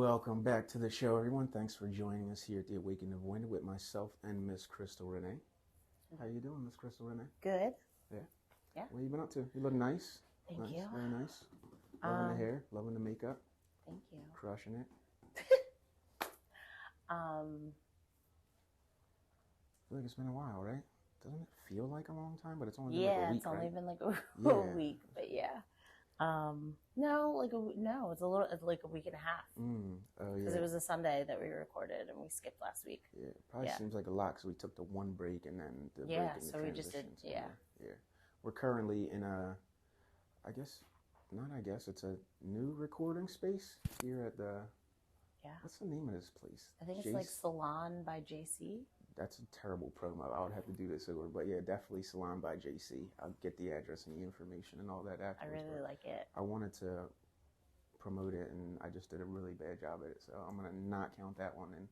Welcome back to the show, everyone. Thanks for joining us here at the Awakening of Wind with myself and Miss Crystal Renee. How you doing, Miss Crystal Renee? Good. Yeah? Yeah. What have you been up to? You look nice. Thank you. Very nice. Loving the hair, loving the makeup. Thank you. Crushing it. I feel like it's been a while, right? Doesn't it feel like a long time? But it's only been like a week, it's only right? been like a week, but yeah. No, it's like a week and a half. Oh, yeah. Because it was a Sunday that we recorded and we skipped last week. Yeah, it probably seems like a lot because we took the one break and then the break and the so we just did, Yeah. We're currently in it's a new recording space here at the, what's the name of this place? I think it's like Salon by JC. That's a terrible promo. I would have to do this over, but yeah, definitely Salon by JC. I'll get the address and the information and all that afterwards. I really like it. I wanted to promote it and I just did a really bad job at it, so I'm gonna not count that one and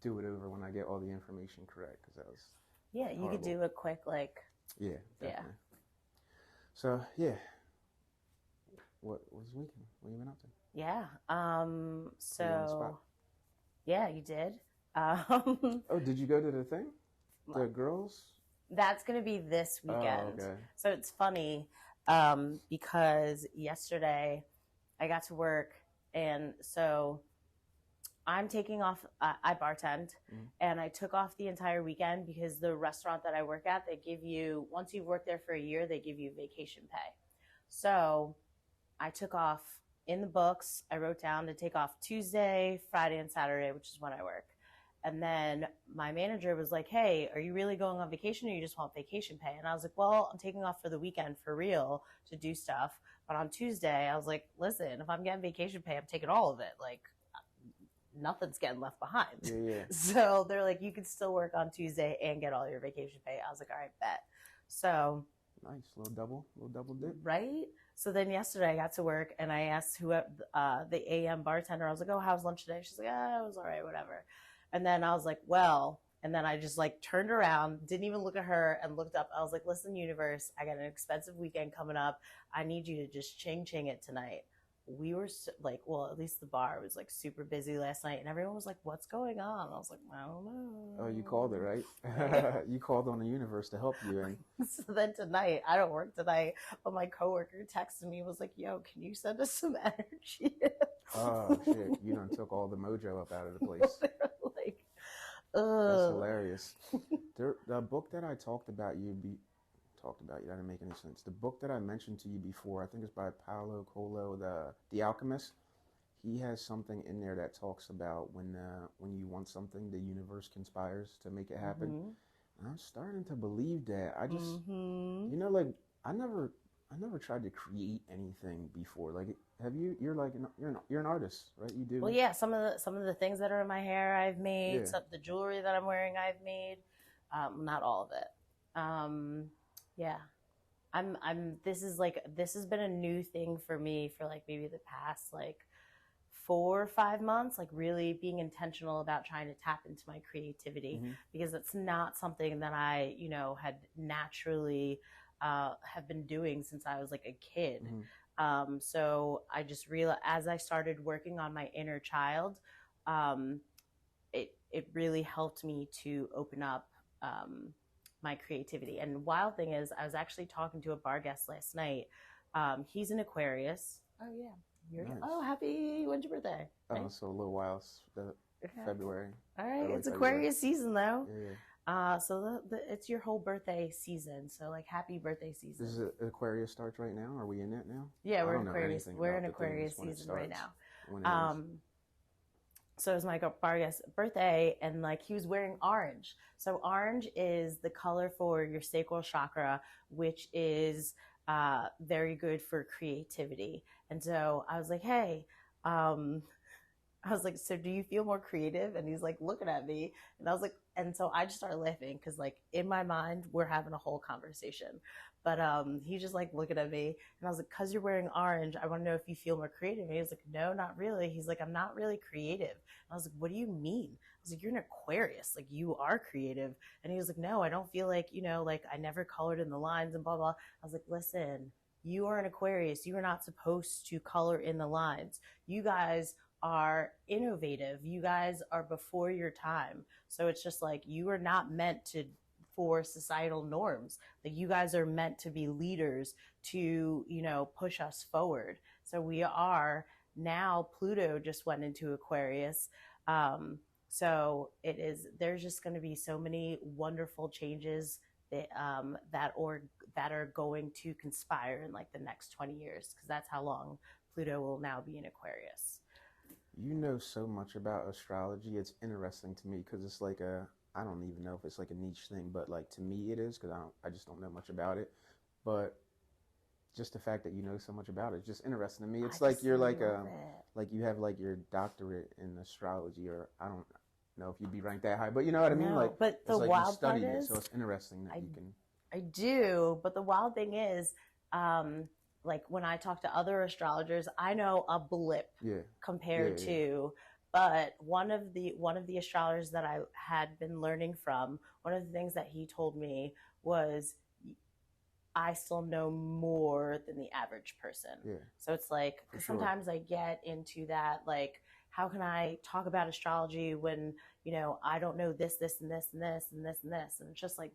do it over when I get all the information correct, because that was you could do a quick definitely. So what was the weekend? What have you been up to? You did. Oh, did you go to the thing? The girls? That's going to be this weekend. Oh, okay. So it's funny because yesterday I got to work, and so I'm taking off. I bartend, and I took off the entire weekend because the restaurant that I work at, they give you, once you've worked there for a year, they give you vacation pay. So I took off in the books. I wrote down to take off Tuesday, Friday, and Saturday, which is when I work. And then my manager was like, hey, are you really going on vacation or you just want vacation pay? And I was like, well, I'm taking off for the weekend for real to do stuff. But on Tuesday, I was like, listen, if I'm getting vacation pay, I'm taking all of it. Like, nothing's getting left behind. Yeah. So they're like, you can still work on Tuesday and get all your vacation pay. I was like, all right, bet. So nice, little double dip. Right? So then yesterday I got to work and I asked the AM bartender, I was like, oh, how's lunch today? She's like, it was all right, whatever. And then I was like, well, and then I just like turned around, didn't even look at her, and looked up. I was like, listen, universe, I got an expensive weekend coming up. I need you to just ching it tonight. We were at least the bar was like super busy last night, and everyone was like, what's going on? I was like, I don't know. Oh, you called it, right? You called on the universe to help you. And so then tonight, I don't work tonight, but my coworker texted me, was like, yo, can you send us some energy? Oh, shit. You done took all the mojo up out of the place. That's hilarious. The book that I talked about, that didn't make any sense. The book that I mentioned to you before, I think it's by Paulo Coelho, The Alchemist. He has something in there that talks about when you want something, the universe conspires to make it happen. Mm-hmm. I'm starting to believe that. I just, I never tried to create anything before. Like, have you? You're an artist, right? You do. Well, yeah. Some of the things that are in my hair, I've made. Yeah. Some the jewelry that I'm wearing, I've made. Not all of it. Yeah. This has been a new thing for me for like maybe the past 4 or 5 months, like really being intentional about trying to tap into my creativity, because it's not something that I, had naturally have been doing since I was like a kid. So I just realized as I started working on my inner child, it really helped me to open up my creativity. And the wild thing is, I was actually talking to a bar guest last night. He's an Aquarius. Oh yeah. Nice. Oh, happy! When's your birthday? Oh, so a little while, February. All right, it's Aquarius season though. Yeah. So it's your whole birthday season. So like, happy birthday season. This is Aquarius starts right now. Are we in it now? Yeah, we're in Aquarius. We're in Aquarius season right now. So it was my bar guest's birthday, and like he was wearing orange. So orange is the color for your sacral chakra, which is very good for creativity. And so I was like, hey, so do you feel more creative? And he's like looking at me, and I was like, and so I just started laughing because like in my mind we're having a whole conversation, but he's just like looking at me, and I was like, cause you're wearing orange, I want to know if you feel more creative. And he was like, no, not really. He's like, I'm not really creative. And I was like, what do you mean? I was like, you're an Aquarius, like you are creative. And he was like, no, I don't feel like, like I never colored in the lines and blah blah. I was like, listen, you are an Aquarius. You are not supposed to color in the lines. You guys are innovative. You guys are before your time. So it's just like you are not meant to for societal norms. Like you guys are meant to be leaders to, push us forward. So we are now. Pluto just went into Aquarius. So there's just going to be so many wonderful changes that are going to conspire in like the next 20 years, because that's how long Pluto will now be in Aquarius. You know so much about astrology. It's interesting to me because it's like I don't even know if it's like a niche thing, but like to me it is, because I just don't know much about it. But just the fact that you know so much about it, it's just interesting to me. It's like you're like you have like your doctorate in astrology, or I don't know if you'd be ranked that high, but you know what I mean? No, Like, but the it's like you wild part studied it, is, so it's interesting that you can. I do, but the wild thing is, like when I talk to other astrologers, I know a blip Yeah. compared Yeah. to, but one of the astrologers that I had been learning from, one of the things that he told me was, I still know more than the average person. Yeah. So it's like, For sure. sometimes I get into that, like, how can I talk about astrology when, I don't know this, and this, and this, and this, and this. And it's just like,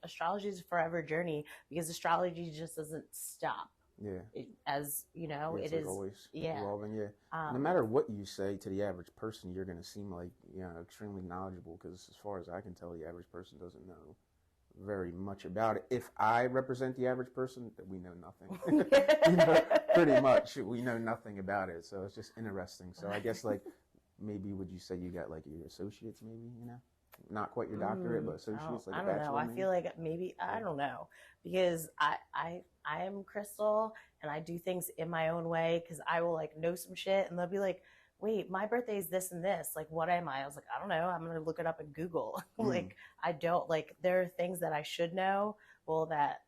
astrology is a forever journey, because astrology just doesn't stop. Yeah. It It's it like is always yeah. evolving. Yeah. No matter what you say to the average person, you're gonna seem like extremely knowledgeable, because as far as I can tell, the average person doesn't know very much about it. If I represent the average person, we know nothing. Pretty much, we know nothing about it. So it's just interesting. So I guess like maybe would you say you got like your associates, maybe not quite your doctorate, but associates, like I a don't know. bachelor. I feel like maybe I don't know, because I am Crystal, and I do things in my own way, because I will like know some shit, and they'll be like, wait, my birthday is this and this. Like, what am I? I was like, I don't know. I'm going to look it up in Google. Like, I don't, like, there are things that I should know. Well, that,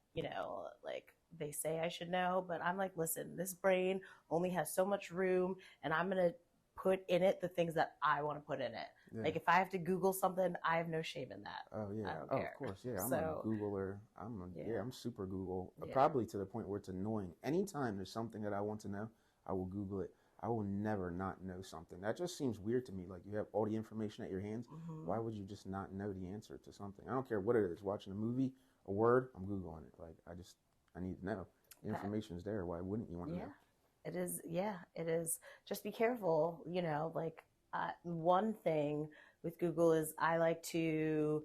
like they say I should know. But I'm like, listen, this brain only has so much room, and I'm going to put in it the things that I want to put in it. Yeah. Like, if I have to Google something, I have no shame in that. Oh, yeah. I don't care. Of course. Yeah. I'm a Googler. I'm super Google. Yeah. Probably to the point where it's annoying. Anytime there's something that I want to know, I will Google it. I will never not know something. That just seems weird to me. Like, you have all the information at your hands. Mm-hmm. Why would you just not know the answer to something? I don't care what it is. Watching a movie, a word, I'm Googling it. Like, I need to know. The information's there. Why wouldn't you want to know? It is. Yeah, it is. Just be careful. Like one thing with Google is I like to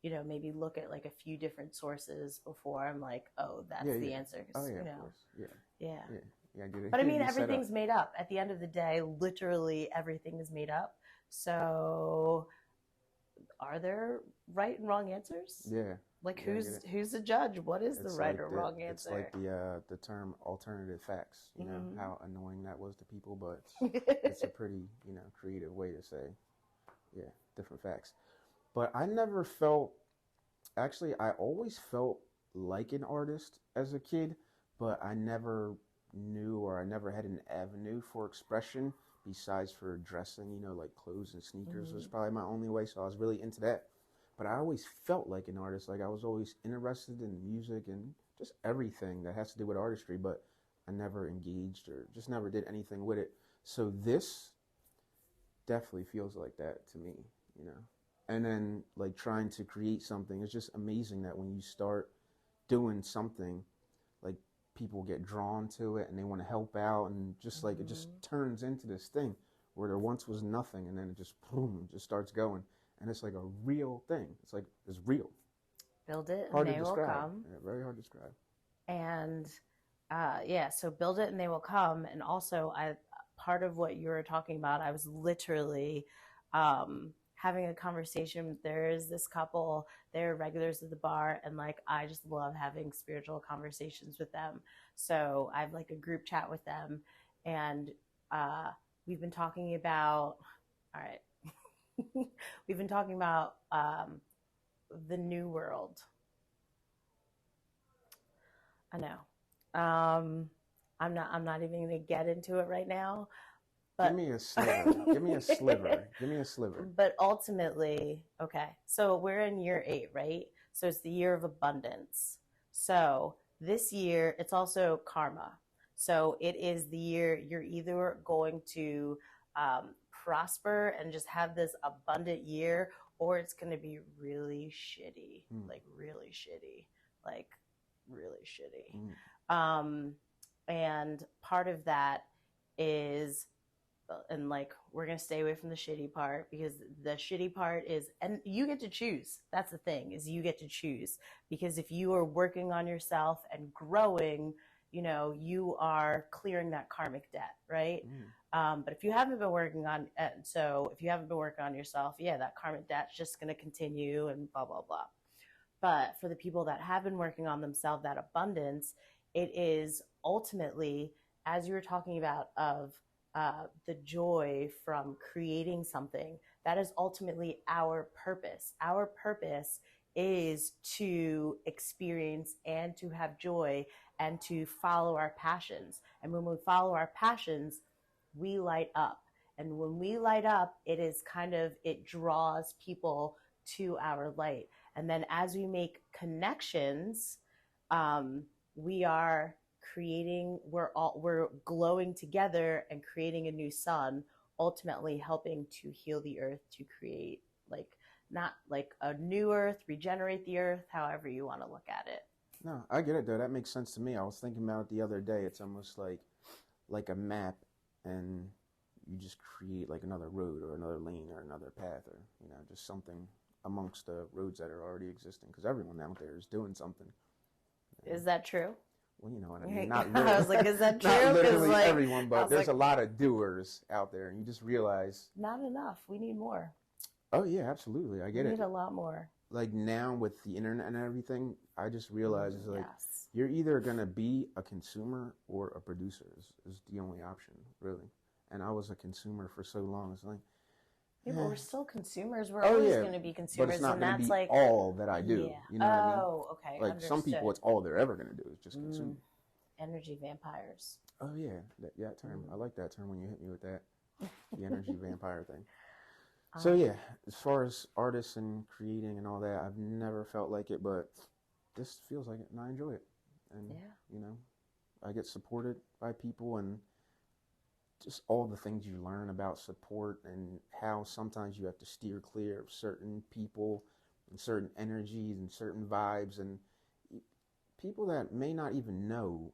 maybe look at like a few different sources before I'm like, oh, that's the answer. Oh, yeah, of course. Yeah. Yeah, I get it. But I mean, everything's made up. At the end of the day, literally everything is made up. So, are there right and wrong answers? Yeah. Like, who's the judge? What is the right or wrong answer? It's like the term alternative facts. You know how annoying that was to people, but it's a pretty creative way to say, different facts. But I never felt. Actually, I always felt like an artist as a kid, but I never knew, or I never had an avenue for expression besides for dressing, like clothes and sneakers was probably my only way. So I was really into that. But I always felt like an artist. Like, I was always interested in music and just everything that has to do with artistry, but I never engaged or just never did anything with it. So this definitely feels like that to me, And then like trying to create something, it's just amazing that when you start doing something, like people get drawn to it and they want to help out, and just like it just turns into this thing where there once was nothing, and then it just boom, just starts going, and it's like a real thing. It's like it's real. Build it hard and they will describe. come. Yeah, very hard to describe. And so build it and they will come. And also, part of what you were talking about, I was literally having a conversation. There is this couple, they're regulars at the bar, and like I just love having spiritual conversations with them. So I have like a group chat with them, and we've been talking about we've been talking about the new world. I know. I'm not even gonna get into it right now. But give me a sliver. Give me a sliver. Give me a sliver. But ultimately, okay, so we're in year 8, right? So it's the year of abundance. So this year, it's also karma. So it is the year you're either going to prosper and just have this abundant year, or it's going to be really shitty, like really shitty, like really shitty. And part of that is, and like we're going to stay away from the shitty part, because the shitty part is, and you get to choose. That's the thing, is you get to choose, because if you are working on yourself and growing, you know, you are clearing that karmic debt, right? But if you haven't been working on it, so if you haven't been working on yourself, yeah, that karmic debt's just going to continue and blah blah blah. But for the people that have been working on themselves, that abundance, it is ultimately, as you were talking about, of the joy from creating something, that is ultimately our purpose. Our purpose is to experience and to have joy and to follow our passions. And when we follow our passions, we light up. And when we light up, it is kind of, it draws people to our light. And then as we make connections, we are creating, we're glowing together and creating a new sun, ultimately helping to heal the earth, to create, like, not like a new earth, regenerate the earth, however you want to look at it. No, I get it though. That makes sense to me. I was thinking about it the other day. It's almost like a map, and you just create like another road or another lane or another path, or, you know, just something amongst the roads that are already existing, because everyone out there is doing something. Is that true? Well, you know what I mean. Not literally, I was like, is that true? not literally like, everyone, but there's a lot of doers out there, and you just realize not enough. We need more. Oh yeah, absolutely. I get it. We need a lot more. Like now with the internet and everything, I just realized it's like Yes. you're either gonna be a consumer or a producer is the only option, really. And I was a consumer for so long. It's like, yeah, but we're still consumers. We're always going to be consumers, but it's not and going to that's be like all that I do. Yeah. You know what I mean? Oh, okay. Like Understood. some people, it's all they're ever going to do is just consume. Energy vampires. Oh yeah, that term. I like that term when you hit me with that, the energy vampire thing. So yeah, as far as artists and creating and all that, I've never felt like it, but this feels like it, and I enjoy it. And you know, I get supported by people, and just all the things you learn about support and how sometimes you have to steer clear of certain people and certain energies and certain vibes and people that may not even know.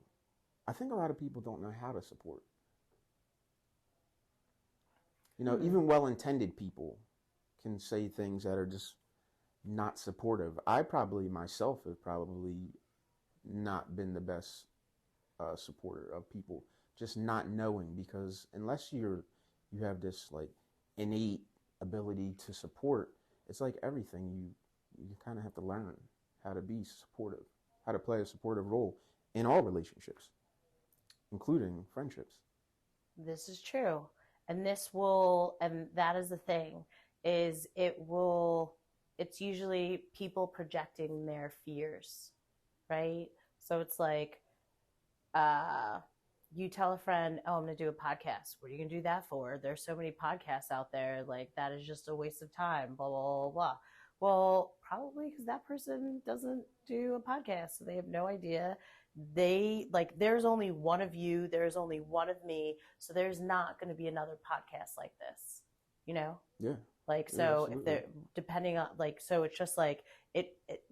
I think a lot of people don't know how to support. You know, even well-intended people can say things that are just not supportive. I probably myself have probably not been the best supporter of people, just not knowing, because unless you have this like innate ability to support, it's like everything, you kind of have to learn how to be supportive, how to play a supportive role in all relationships, including friendships. This is true. And that is the thing, is it's usually people projecting their fears, right? So it's like, you tell a friend, oh, I'm going to do a podcast. What are you going to do that for? There's so many podcasts out there. Like, that is just a waste of time, blah, blah, blah, blah. Well, probably because that person doesn't do a podcast. So they have no idea. There's only one of you. There's only one of me. So there's not going to be another podcast like this, you know? Yeah. Like, so if they're depending on, like, so it's just like,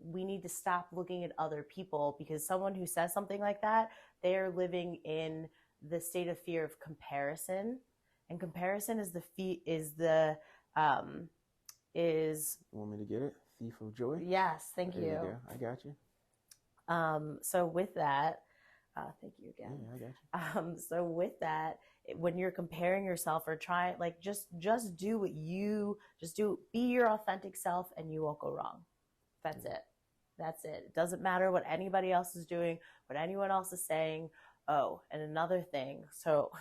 we need to stop looking at other people, because someone who says something like that, they're living in the state of fear of comparison. And comparison is you want me to get it? Thief of joy? Yes, thank you. There you go. I got you. So with that, thank you again. Yeah, I got you. So with that, when you're comparing yourself or trying, like, just do what you just do, be your authentic self, and you won't go wrong. That's it. That's it. It doesn't matter what anybody else is doing, what anyone else is saying. Oh, and another thing. So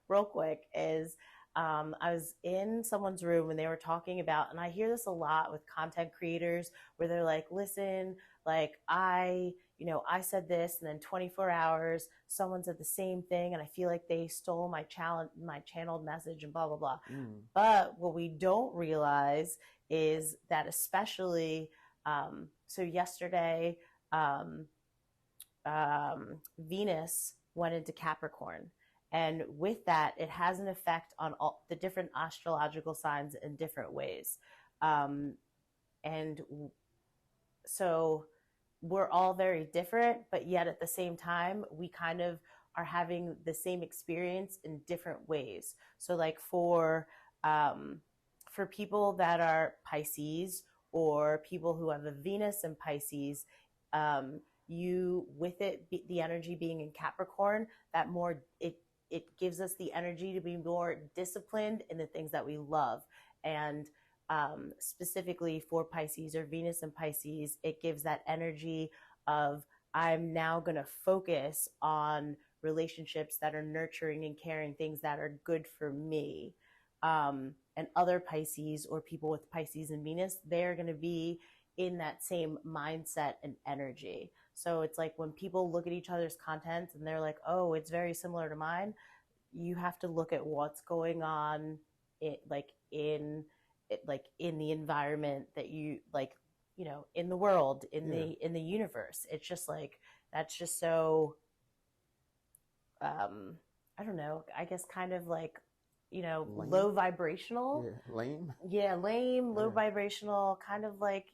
real quick is, I was in someone's room and they were talking about, and I hear this a lot with content creators, where they're like, listen, like, I said this, and then 24 hours, someone said the same thing, and I feel like they stole my channeled message, and blah, blah, blah. But what we don't realize is that, especially, so yesterday, Venus went into Capricorn, And with that, it has an effect on all the different astrological signs in different ways. And so we're all very different, but yet at the same time, we kind of are having the same experience in different ways. So, like for people that are Pisces or people who have a Venus in Pisces, you with it the energy being in Capricorn, that more it gives us the energy to be more disciplined in the things that we love. And specifically for Pisces or Venus in Pisces, it gives that energy of I'm now going to focus on relationships that are nurturing and caring, things that are good for me. And other Pisces or people with Pisces and Venus, they're going to be in that same mindset and energy. So it's like when people look at each other's content and they're like, oh, it's very similar to mine, you have to look at what's going on in the environment that you like, in the world, in the universe. It's just like, that's just so I don't know, I guess kind of like, lame. Low vibrational. Lame. Low vibrational, kind of like,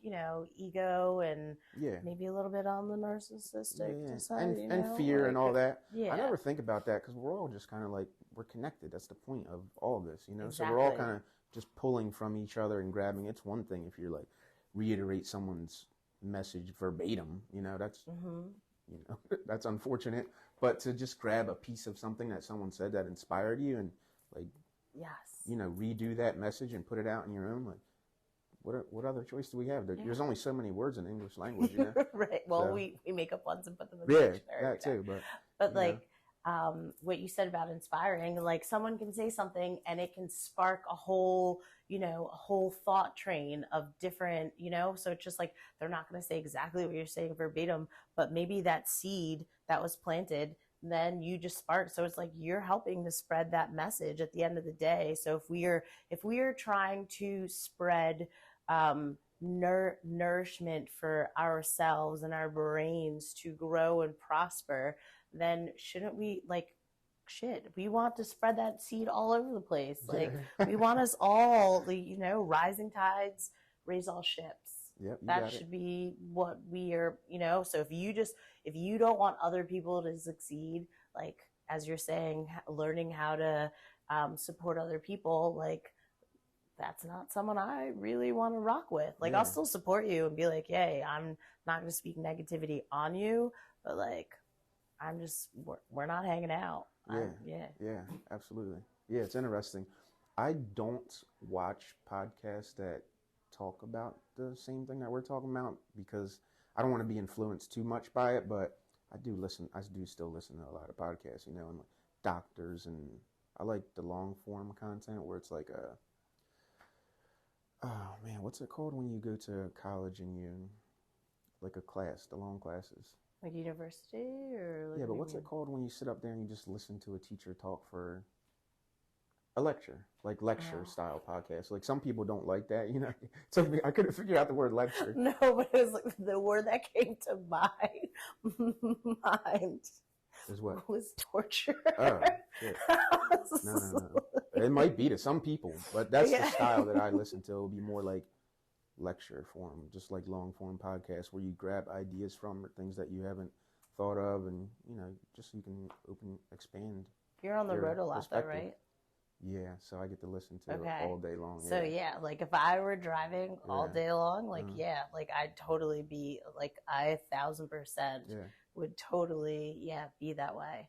ego and maybe a little bit on the narcissistic side. And fear and all that. I never think about that because we're all just kind of like, we're connected. That's the point of all of this, Exactly. So we're all kind of just pulling from each other and grabbing. It's one thing if you're like reiterate someone's message verbatim, that's that's unfortunate. But to just grab a piece of something that someone said that inspired you and like, redo that message and put it out in your own, like, what other choice do we have? There's only so many words in English language, Right. Well, so, we make up ones and put them in the dictionary. That too. But like, what you said about inspiring, like someone can say something and it can spark a whole thought train of different, so it's just like, they're not going to say exactly what you're saying verbatim, but maybe that seed that was planted, then you just spark. So it's like you're helping to spread that message at the end of the day. So if we are trying to spread nourishment for ourselves and our brains to grow and prosper, then shouldn't we we want to spread that seed all over the place. Like we want us all, rising tides raise all ships. Yep, that should be what we are, so if you don't want other people to succeed, like as you're saying, learning how to support other people, like that's not someone I really want to rock with. Like I'll still support you and be like, hey, I'm not going to speak negativity on you, but like we're not hanging out. Yeah, absolutely. Yeah, it's interesting. I don't watch podcasts that talk about the same thing that we're talking about because I don't want to be influenced too much by it, but I do still listen to a lot of podcasts, and like doctors, and I like the long form content where it's like what's it called when you go to college and you like a class, the long classes? Like university or like but what's it called when you sit up there and you just listen to a teacher talk for a lecture, like lecture style podcast? Like some people don't like that, It took me, I couldn't figure out the word lecture. No, but it was like the word that came to my mind. Is what? Was torture. Oh, shit. No. It might be to some people, but that's the style that I listen to. It'll be more like lecture form, just like long form podcasts where you grab ideas from or things that you haven't thought of, and just so you can expand. You're on the road a lot though, right? Yeah, so I get to listen to it all day long. So like if I were driving all day long, like I'd totally be like 1,000% would totally be that way.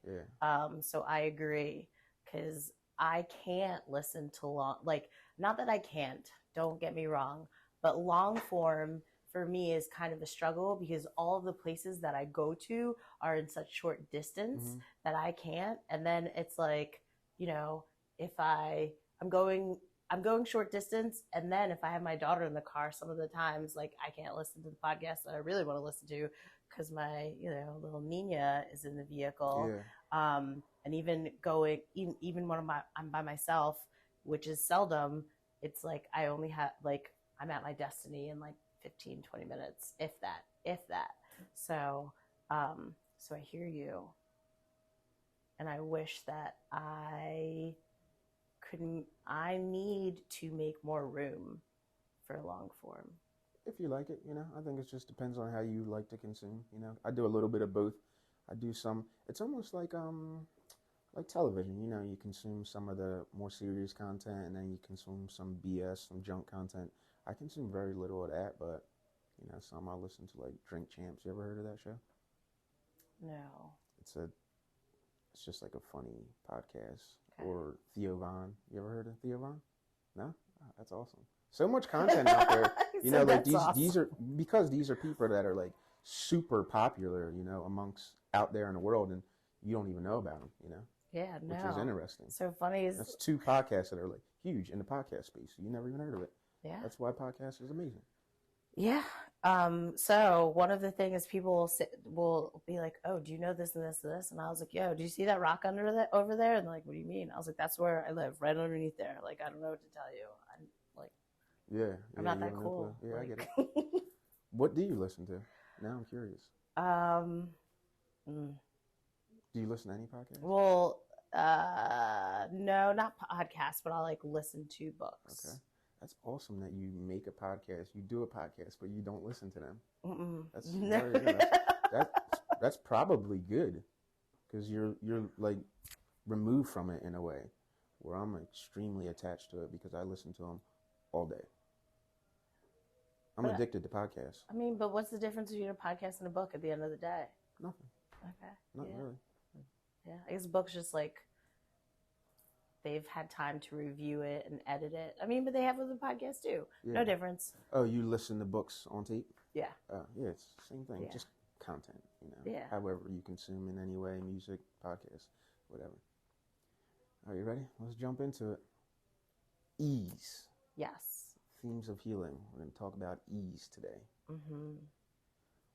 So I agree, because I can't listen to long, like not that I can't, don't get me wrong, but long form for me is kind of a struggle because all of the places that I go to are in such short distance that I can't. And then it's like, if I'm going short distance, and then if I have my daughter in the car, some of the times like I can't listen to the podcast that I really want to listen to because my little Nina is in the vehicle. And even when I'm by myself, which is seldom, it's like I only have like I'm at my destiny in like 15-20 minutes, if that. So I hear you. and I wish that I need to make more room for long form. If you like it, I think it just depends on how you like to consume. I do a little bit of both. I do some. It's almost like television. You consume some of the more serious content, and then you consume some BS, some junk content. I consume very little of that, but some I listen to, like Drink Champs. You ever heard of that show? No. It's just like a funny podcast. Okay. Or Theo Von. You ever heard of Theo Von? No? Oh, that's awesome. So much content out there. Like these are because these are people that are like super popular, amongst out there in the world, and you don't even know about them, Yeah, no. Which is interesting. So funny is that's 2 podcasts that are like huge in the podcast space. You never even heard of it. Yeah. That's why podcast is amazing. Yeah. So one of the things people will be like, "Oh, do you know this and this and this?" And I was like, "Yo, do you see that rock over there?" And they're like, "What do you mean?" I was like, "That's where I live, right underneath there." Like, I don't know what to tell you. I'm not that cool. Yeah, I get it. What do you listen to? Now I'm curious. Do you listen to any podcasts? Well, no, not podcasts, but I'll like listen to books. Okay. That's awesome that you make a podcast. You do a podcast, but you don't listen to them. That's very good. That's probably good, because you're like removed from it in a way, where I'm extremely attached to it because I listen to them all day. I'm addicted to podcasts. I mean, but what's the difference between a podcast and a book at the end of the day? Nothing. Okay. Not really. Yeah, I guess books just like they've had time to review it and edit it. I mean, but they have with the podcast too. Yeah. No difference. Oh, you listen to books on tape? Yeah. Yeah, it's the same thing. Yeah. Just content, Yeah. However you consume in any way, music, podcast, whatever. Are you ready? Let's jump into it. Ease. Yes. Themes of healing. We're going to talk about ease today. Mm-hmm.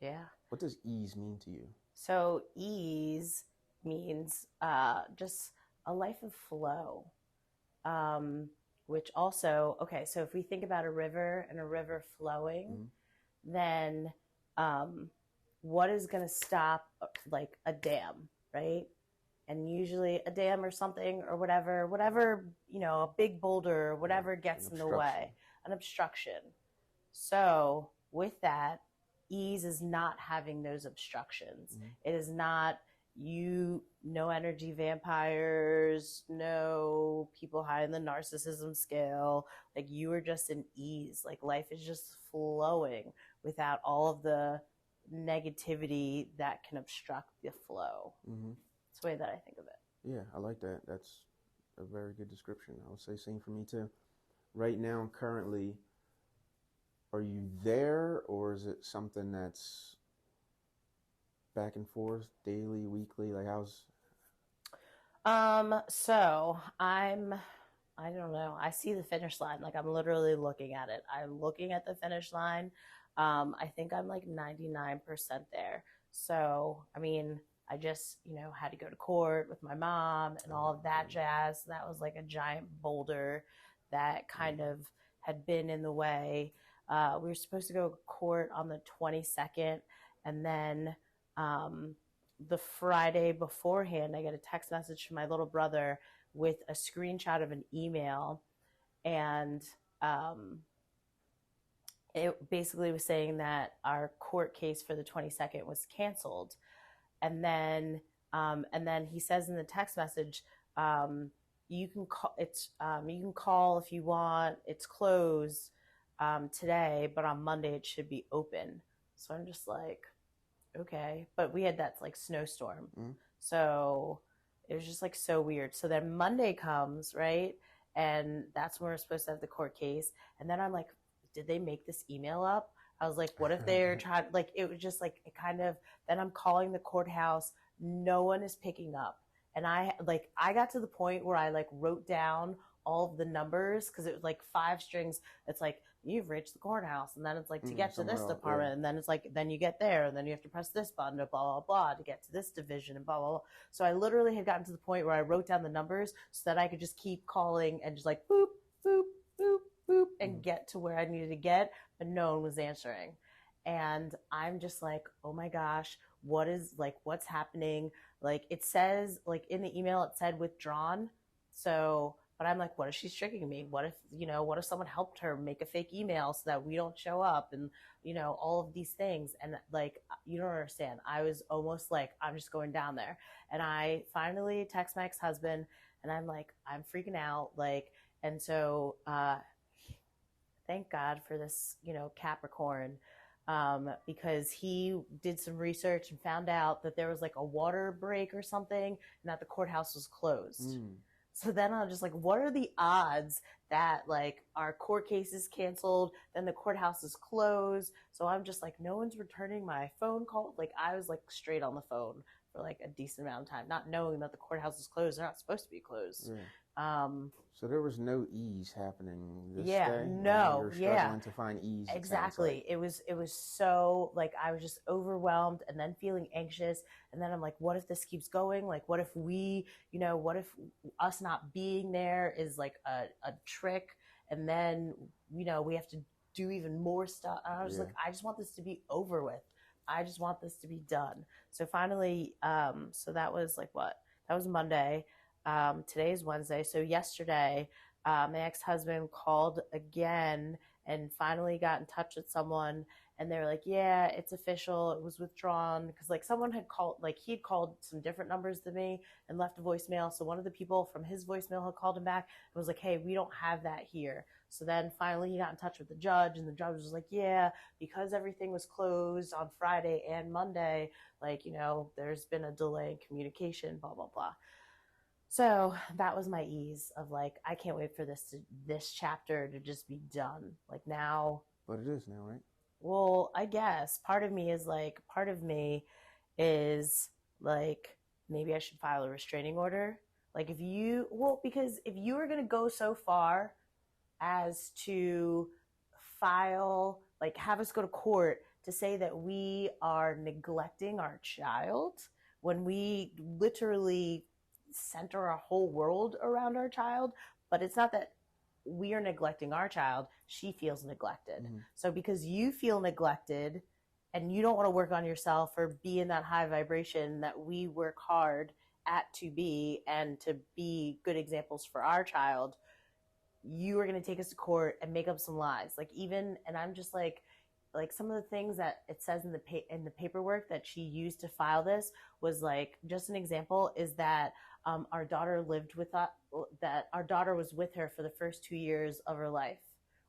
Yeah. What does ease mean to you? So ease means just a life of flow, which also, okay, so if we think about a river and a river flowing, then what is going to stop like a dam, right? And usually a dam or something or whatever, a big boulder or whatever gets in the way, an obstruction. So with that, ease is not having those obstructions. It is not no energy vampires, no people high in the narcissism scale. Like, you are just in ease. Like, life is just flowing without all of the negativity that can obstruct the flow. That's the way that I think of it. Yeah, I like that. That's a very good description. I would say same for me too. Right now, currently, are you there, or is it something that's back and forth, daily, weekly? Like, how's? So I don't know. I see the finish line. Like, I'm literally looking at it. I'm looking at the finish line. I think I'm like 99% there. So, I mean, I just, had to go to court with my mom and all of that jazz. That was like a giant boulder that kind of had been in the way. We were supposed to go to court on the 22nd, and then the Friday beforehand, I get a text message from my little brother with a screenshot of an email, and it basically was saying that our court case for the 22nd was canceled. And then he says in the text message, you can call if you want. It's closed today, but on Monday it should be open. So I'm just like, okay. But we had that like snowstorm. So it was just like so weird. So then Monday comes, right? And that's when we're supposed to have the court case. And then I'm like, did they make this email up? I was like, what if they're trying, like, it was just like, it kind of, then I'm calling the courthouse. No one is picking up. And I got to the point where I like wrote down all of the numbers, because it was like 5 strings. It's like, you've reached the courthouse. And then it's like, to get to this department. And then it's like, then you get there, and then you have to press this button, blah, blah, blah, to get to this division, and blah, blah, blah. So I literally had gotten to the point where I wrote down the numbers so that I could just keep calling and just like, boop, boop, boop, boop, and get to where I needed to get, but no one was answering. And I'm just like, oh my gosh, what's happening? Like it says, like in the email, it said withdrawn. So, but I'm like, what if she's tricking me? What if someone helped her make a fake email so that we don't show up and, all of these things. And like, you don't understand. I was almost like, I'm just going down there. And I finally text my ex-husband and I'm like, I'm freaking out. Like, and so, thank God for this, Capricorn, because he did some research and found out that there was like a water break or something and that the courthouse was closed. So then I'm just like, what are the odds that like our court case is canceled, then the courthouse is closed? So I'm just like, no one's returning my phone call. Like I was like straight on the phone for like a decent amount of time, not knowing that the courthouse is closed. They're not supposed to be closed. So there was no ease happening this Yeah, day? no, You're struggling to find ease. exactly. It was so like I was just overwhelmed and then feeling anxious, and then I'm like, what if this keeps going? Like what if what if us not being there is like a trick, and then we have to do even more stuff. And I was like, I just want this to be over with. I just want this to be done. So finally, so that was like what? That was Monday. Today is Wednesday. So yesterday, my ex-husband called again and finally got in touch with someone, and they were like, yeah, it's official. It was withdrawn. Because like someone had called, like he had called some different numbers than me and left a voicemail. So one of the people from his voicemail had called him back and was like, hey, we don't have that here. So then finally he got in touch with the judge, and the judge was like, yeah, because everything was closed on Friday and Monday, like, there's been a delay in communication, blah, blah, blah. So that was my ease of like, I can't wait for this chapter to just be done. Like now. But it is now, right? Well, I guess part of me is like, maybe I should file a restraining order. Like because if you were going to go so far as to file, like have us go to court to say that we are neglecting our child when we literally center our whole world around our child, but it's not that we are neglecting our child, she feels neglected. So because you feel neglected and you don't want to work on yourself or be in that high vibration that we work hard at to be and to be good examples for our child, you are going to take us to court and make up some lies. Like and I'm just like some of the things that it says in the paperwork that she used to file this was like, just an example is that our daughter that our daughter was with her for the first 2 years of her life.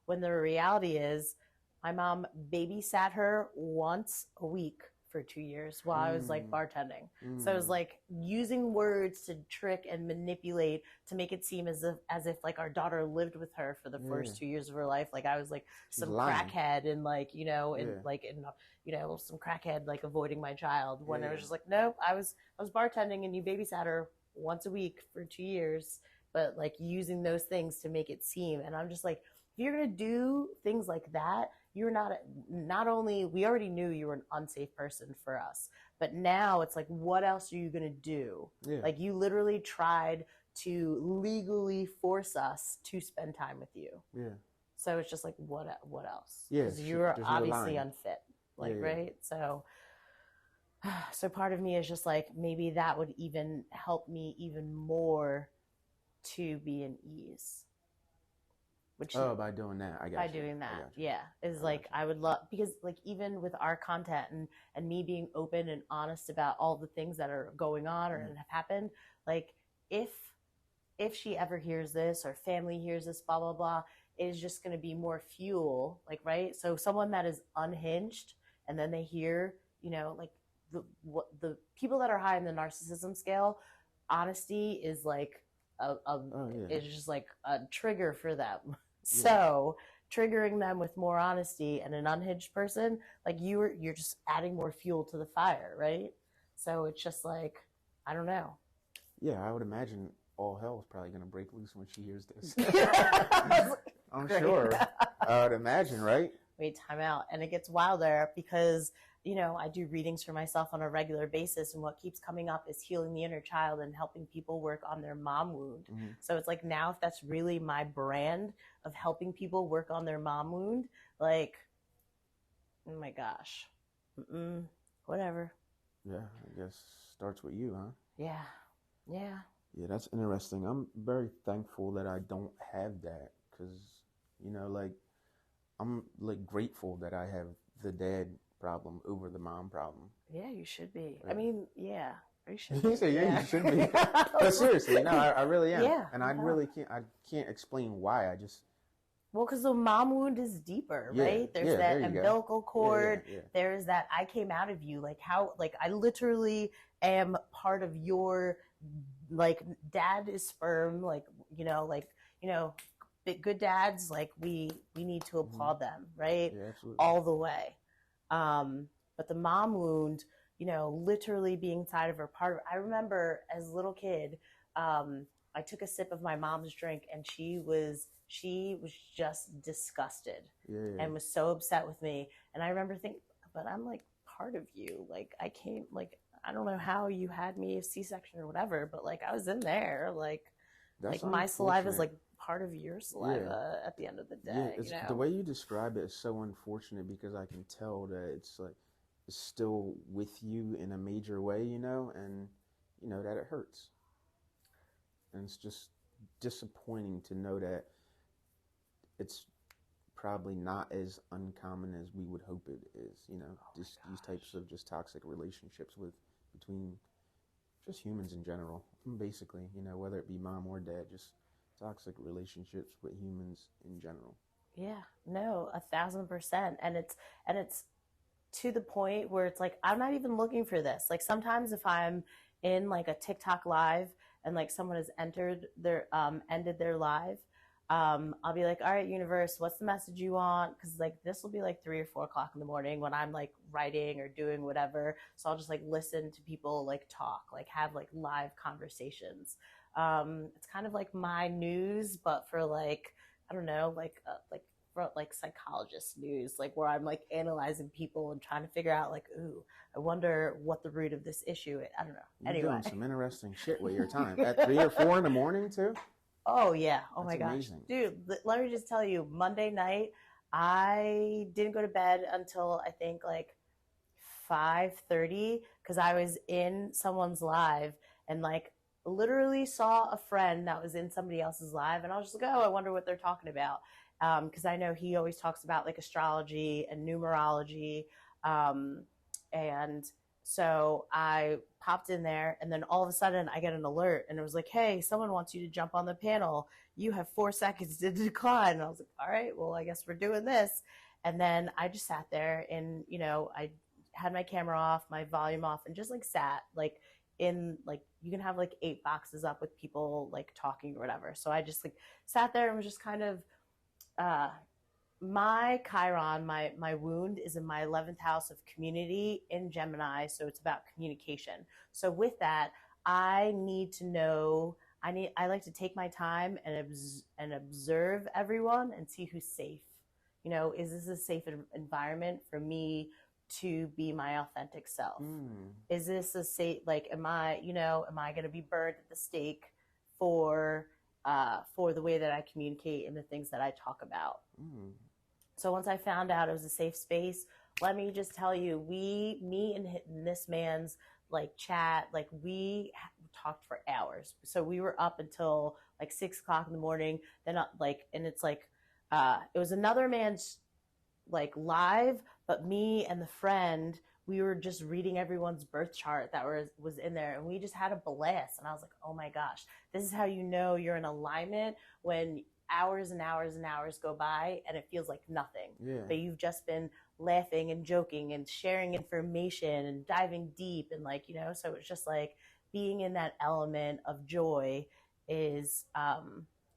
When the reality is my mom babysat her once a week for 2 years while I was like bartending. So it was like using words to trick and manipulate to make it seem as if like our daughter lived with her for the first 2 years of her life. Like I was like some crackhead and like, some crackhead like avoiding my child when I was just like, nope, I was bartending and you babysat her once a week for 2 years, but like using those things to make it seem. And I'm just like, if you're going to do things like that, you're not only, we already knew you were an unsafe person for us, but now it's like, what else are you going to do? Like you literally tried to legally force us to spend time with you. So it's just like, what else? Because you're obviously unfit, right? So part of me is just like, maybe that would even help me even more to be in ease. By doing that, I got doing that, yeah, is like I would love, because like even with our content and me being open and honest about all the things that are going on or have happened, like if she ever hears this or family hears this, blah blah blah, it is just going to be more fuel, like, right? So someone that is unhinged and then they hear, like the people that are high in the narcissism scale, honesty is like is just like a trigger for them. So triggering them with more honesty and an unhinged person, like you're just adding more fuel to the fire, right? So it's just like, I don't know. Yeah, I would imagine all hell is probably going to break loose when she hears this. I'm Great. sure. I would imagine, right? Wait, time out. And it gets wilder because, I do readings for myself on a regular basis, and what keeps coming up is healing the inner child and helping people work on their mom wound. So it's like, now if that's really my brand of helping people work on their mom wound, like, oh my gosh, whatever. Yeah, I guess starts with you, huh? Yeah. Yeah. Yeah, that's interesting. I'm very thankful that I don't have that because, like I'm like grateful that I have the dad problem over the mom problem. Yeah, you should be. I Like, mean, yeah, you should you be. say, yeah, you Yeah. should be. But seriously, no, I really am, Yeah, and no. I can't explain why. I just, Well, because the mom wound is deeper, yeah, right? There's yeah. There that you go. umbilical Yeah, yeah, cord. yeah. There's that I came out of you. Like how, like I literally am part of your, like dad is sperm. Like you know, good dads. Like we need to Hmm. applaud them, right? Yeah, absolutely. All the way. But the mom wound, literally being inside of her part of. I remember as a little kid, I took a sip of my mom's drink and she was just disgusted Yeah, yeah. and was so upset with me. And I remember thinking, but I'm like part of you. Like I came like I don't know how you had me a C-section or whatever, but like I was in there. That's Like my saliva is unfortunate. like part of your Yeah, saliva at the end of the yeah. day, It's the way you describe it is so unfortunate because I can tell that it's like it's still with you in a major way, and that it hurts, and it's just disappointing to know that it's probably not as uncommon as we would hope it is. Oh my These types gosh. of just toxic relationships between just humans in general, basically. Whether it be mom or dad, just toxic relationships with humans in general. Yeah, no, 1,000%. And it's to the point where it's like I'm not even looking for this. Like sometimes if I'm in like a TikTok live and like someone has entered their ended their live, I'll be like, all right, universe, what's the message you want? Because like this will be like 3 or 4 o'clock in the morning when I'm like writing or doing whatever. So I'll just like listen to people like talk, like have like live conversations. It's kind of like my news, but for like I don't know, like for like psychologist news, like where I'm like analyzing people and trying to figure out like, ooh, I wonder what the root of this issue is. I don't know. You're Anyway. doing some interesting shit with your time at 3 or 4 in the morning too. Oh yeah. Oh That's my gosh. amazing. Dude, let me just tell you, Monday night, I didn't go to bed until I think like 5:30 because I was in someone's live and like literally saw a friend that was in somebody else's live and I was just like, oh, I wonder what they're talking about. Because I know he always talks about like astrology and numerology. Um, and so I popped in there and then all of a sudden I get an alert and it was like, hey, someone wants you to jump on the panel. You have 4 seconds to decline. And I was like, all right, well, I guess we're doing this. And then I just sat there and, I had my camera off, my volume off, and just like sat like in like you can have like 8 boxes up with people like talking or whatever. So I just like sat there and was just kind of uh my Chiron, my wound is in my 11th house of community in Gemini, so it's about communication. So with that, I need to know. I like to take my time and observe everyone and see who's safe. Is this a safe environment for me to be my authentic self? Mm, Is this a safe like am I going to be burned at the stake for the way that I communicate and the things that I talk about? mm. So once I found out it was a safe space, let me just tell you, me and this man's like chat, like we talked for hours. So we were up until like 6 o'clock in the morning. Then and it's like, it was another man's like live, but me and the friend, we were just reading everyone's birth chart that was in there, and we just had a blast. And I was like, oh my gosh, this is how you know you're in alignment when hours and hours and hours go by and it feels like nothing. Yeah. But you've just been laughing and joking and sharing information and diving deep and so it's just like being in that element of joy is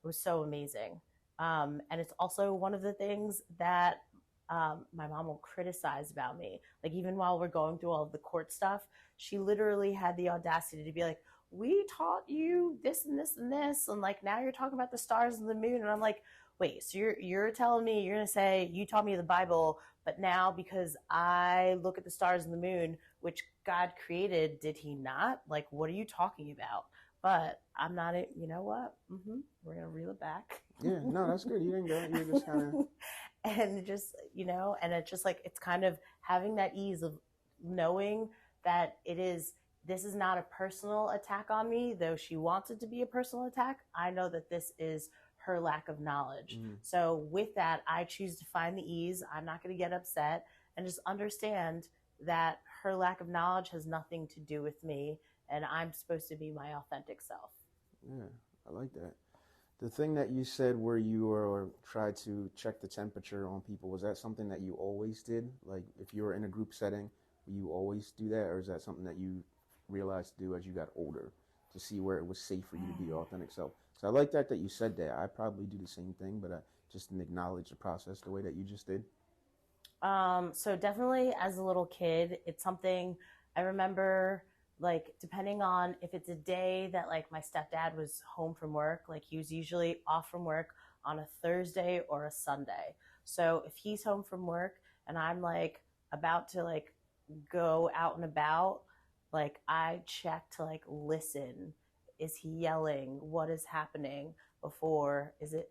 was so amazing. And it's also one of the things that my mom will criticize about me. Like even while we're going through all of the court stuff, she literally had the audacity to be like, "We taught you this and this and this, and like now you're talking about the stars and the moon." And I'm like, "Wait, so you're telling me you're gonna say you taught me the Bible, but now because I look at the stars and the moon, which God created, did He not? Like, what are you talking about?" But I'm not. You know what? We're gonna reel it back. Yeah. No, that's good. You didn't go. You were just kind of. And just and it's just like it's kind of having that ease of knowing that this is not a personal attack on me, though she wants it to be a personal attack. I know that this is her lack of knowledge. So with that, I choose to find the ease. I'm not going to get upset and just understand that her lack of knowledge has nothing to do with me, and I'm supposed to be my authentic self. Yeah, I like that. The thing that you said where you were tried to check the temperature on people, was that something that you always did? Like if you were in a group setting, you always do that, or is that something that you realized to do as you got older to see where it was safe for you to be your authentic self? So I like that you said that. I probably do the same thing, but I just didn't acknowledge the process the way that you just did. So definitely as a little kid, it's something I remember, like, depending on if it's a day that like my stepdad was home from work, like he was usually off from work on a Thursday or a Sunday. So if he's home from work and I'm like about to like go out and about, like I check to like listen. Is he yelling? What is happening? Before is it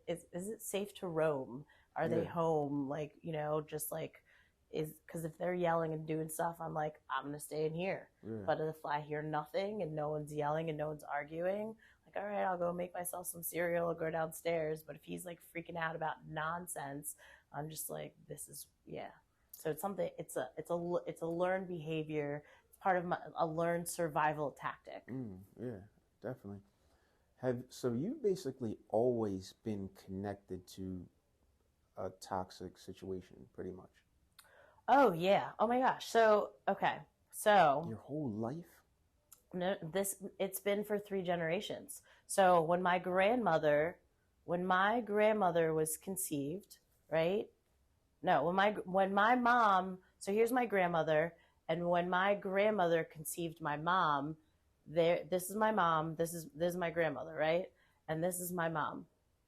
safe to roam? Are they home? Like, just like, is because if they're yelling and doing stuff, I'm like, I'm gonna stay in here. But if I hear nothing and no one's yelling and no one's arguing, like, all right, I'll go make myself some cereal or go downstairs. But if he's like freaking out about nonsense, I'm just like, this is, yeah. So it's something. It's a learned behavior. It's part of a learned survival tactic. Yeah, definitely. So you've basically always been connected to a toxic situation, pretty much. Oh yeah. Oh my gosh. So okay. So your whole life? No, it's been for 3 generations. So when my grandmother was conceived, right? No, when my mom. So here's my grandmother, and when my grandmother conceived my mom, this is my mom. This is my grandmother, right? And this is my mom.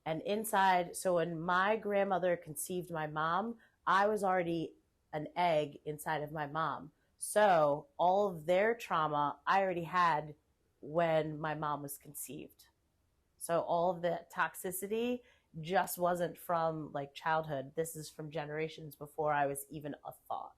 And inside, so when my grandmother conceived my mom, I was already an egg inside of my mom. So all of their trauma I already had when my mom was conceived. So all of the toxicity just wasn't from like childhood. This is from generations before I was even a thought.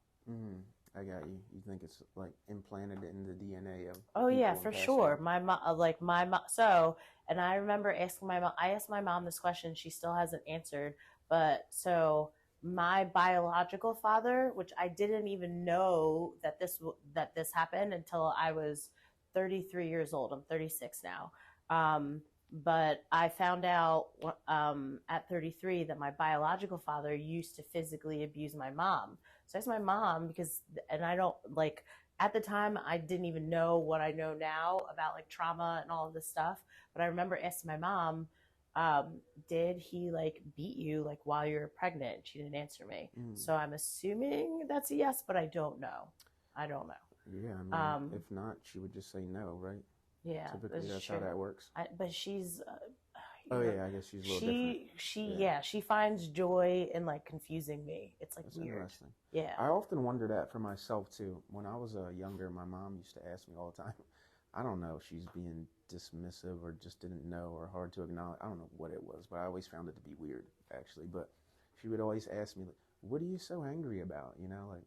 I got you. You think it's like implanted in the DNA of? Oh yeah, for sure. My mom, my mom. So, and I remember asking my mom. I asked my mom this question. She still hasn't answered. But so my biological father, which I didn't even know that this happened until I was 33 years old. I'm 36 now. But I found out at 33 that my biological father used to physically abuse my mom. So I asked my mom and I don't like, at the time I didn't even know what I know now about like trauma and all of this stuff. But I remember asking my mom, did he like beat you like while you were pregnant? She didn't answer me. So I'm assuming that's a yes, but I don't know. Yeah, I mean, if not, she would just say no, right? Yeah, typically that's how that works. But she's I guess she's a little different. She finds joy in like confusing me. It's like that's weird. Interesting. Yeah, I often wonder that for myself too. When I was younger, my mom used to ask me all the time. I don't know if she's being dismissive or just didn't know or hard to acknowledge. I don't know what it was, but I always found it to be weird actually. But she would always ask me, like, "What are you so angry about?" Like,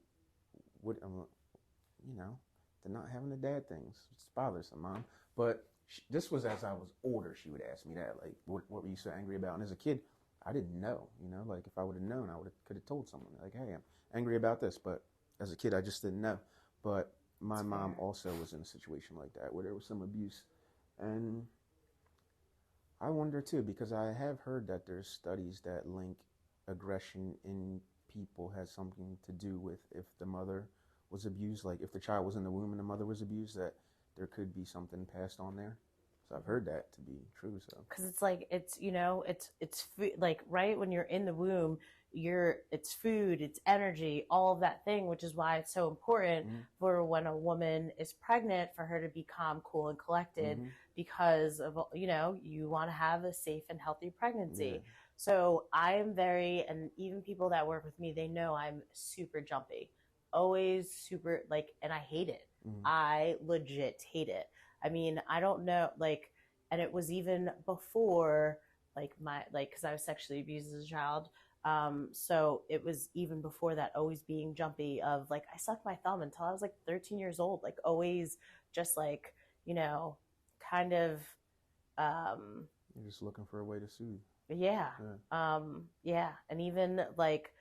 what they're not having the dad things. It's bothersome, Mom. But this was as I was older. She would ask me that, like, what were you so angry about? And as a kid, I didn't know. Like if I would have known, I could have told someone, like, hey, I'm angry about this. But as a kid, I just didn't know. But my mom also was in a situation like that where there was some abuse, and I wonder too, because I have heard that there's studies that link aggression in people has something to do with if the mother was abused, like if the child was in the womb and the mother was abused, that there could be something passed on there. So I've heard that to be true. So because it's like it's food, like right when you're in the womb, it's food, it's energy, all of that thing, which is why it's so important for when a woman is pregnant for her to be calm, cool, and collected, because of you want to have a safe and healthy pregnancy. Yeah. So I am and even people that work with me, they know I'm super jumpy. Always super and I hate it. I legit hate it. I mean, I don't know, and it was even before because I was sexually abused as a child. So it was even before that always being jumpy of like I sucked my thumb until I was like 13 years old, like always just like, you know, kind of You're just looking for a way to soothe. yeah. Yeah. Yeah. And even like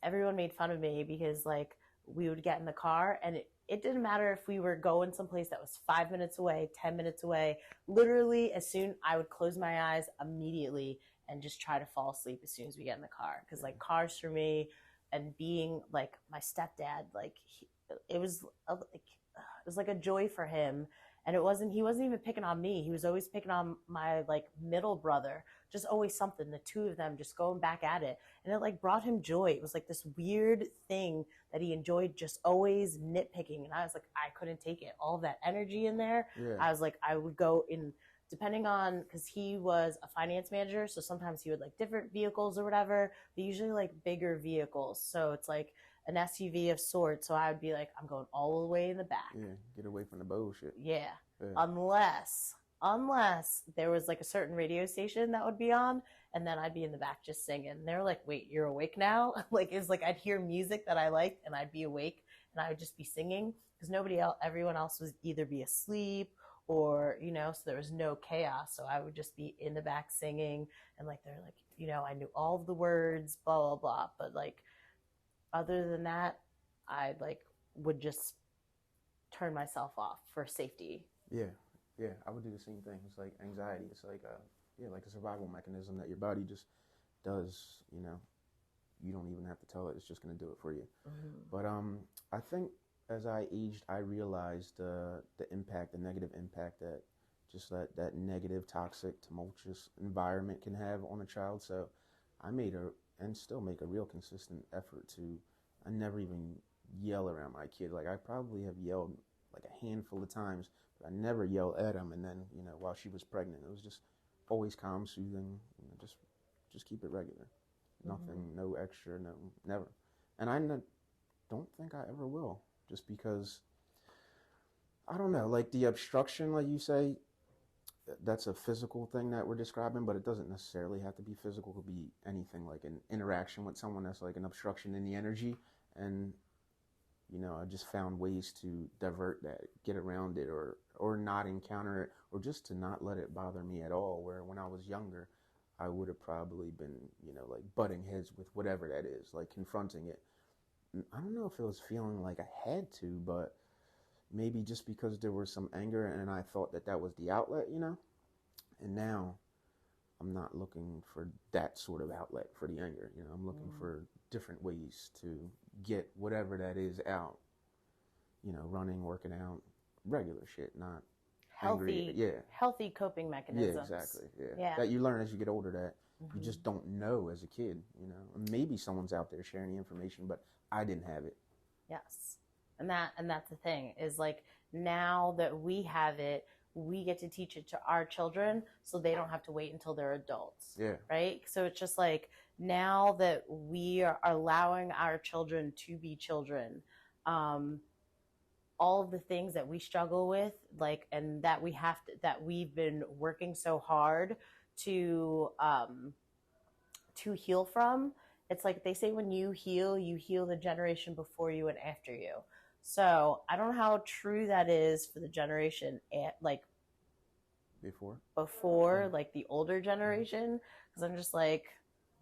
everyone made fun of me because like we would get in the car and it didn't matter if we were going someplace that was 5 minutes away, 10 minutes away. Literally, as soon I would close my eyes immediately and just try to fall asleep as soon as we get in the car. Because like cars for me and being like my stepdad, like it was like a joy for him. And he wasn't even picking on me. He was always picking on my like middle brother, just always something. The two of them just going back at it, and it like brought him joy. It was like this weird thing that he enjoyed, just always nitpicking. And I was like, I couldn't take it. All that energy in there. Yeah. I was like, I would go in depending on because he was a finance manager, so sometimes he would like different vehicles or whatever. But usually like bigger vehicles, so it's like an SUV of sorts. So I would be like, I'm going all the way in the back. Yeah, get away from the bullshit. Yeah. Unless there was like a certain radio station that would be on, and then I'd be in the back just singing. And they're like, wait, you're awake now? Like it's like I'd hear music that I liked and I'd be awake and I would just be singing because everyone else was either be asleep or, so there was no chaos. So I would just be in the back singing and like they're like, I knew all of the words, blah, blah, blah. But like other than that, I like would just turn myself off for safety. Yeah, yeah, I would do the same thing. It's like anxiety. It's like like a survival mechanism that your body just does. You don't even have to tell it; it's just going to do it for you. Mm-hmm. But I think as I aged, I realized the impact, the negative impact that just that negative, toxic, tumultuous environment can have on a child. So I made and still make a real consistent effort to. I never even yell around my kid. Like I probably have yelled like a handful of times, but I never yell at him. And then, while she was pregnant, it was just always calm, soothing, just keep it regular. Nothing, no extra, no, never. And I don't think I ever will, just because, I don't know, like the obstruction, like you say, that's a physical thing that we're describing, but it doesn't necessarily have to be physical. It could be anything like an interaction with someone that's like an obstruction in the energy. And I just found ways to divert that, get around it, or not encounter it, or just to not let it bother me at all. Where when I was younger, I would have probably been, like butting heads with whatever that is, like confronting it. I don't know if it was feeling like I had to, but maybe just because there was some anger and I thought that was the outlet, And now I'm not looking for that sort of outlet for the anger. I'm looking for different ways to get whatever that is out. Running, working out, regular shit, not healthy. Angry. Yeah. Healthy coping mechanisms. Yeah, exactly. Yeah. That you learn as you get older that you just don't know as a kid. Maybe someone's out there sharing the information, but I didn't have it. Yes, and that's the thing is like now that we have it, we get to teach it to our children so they don't have to wait until they're adults. Yeah. Right? So it's just like now that we are allowing our children to be children, all of the things that we struggle with, like, and that we've been working so hard to heal from. It's like they say when you heal the generation before you and after you. So I don't know how true that is for the generation like before like the older generation, because I'm just like,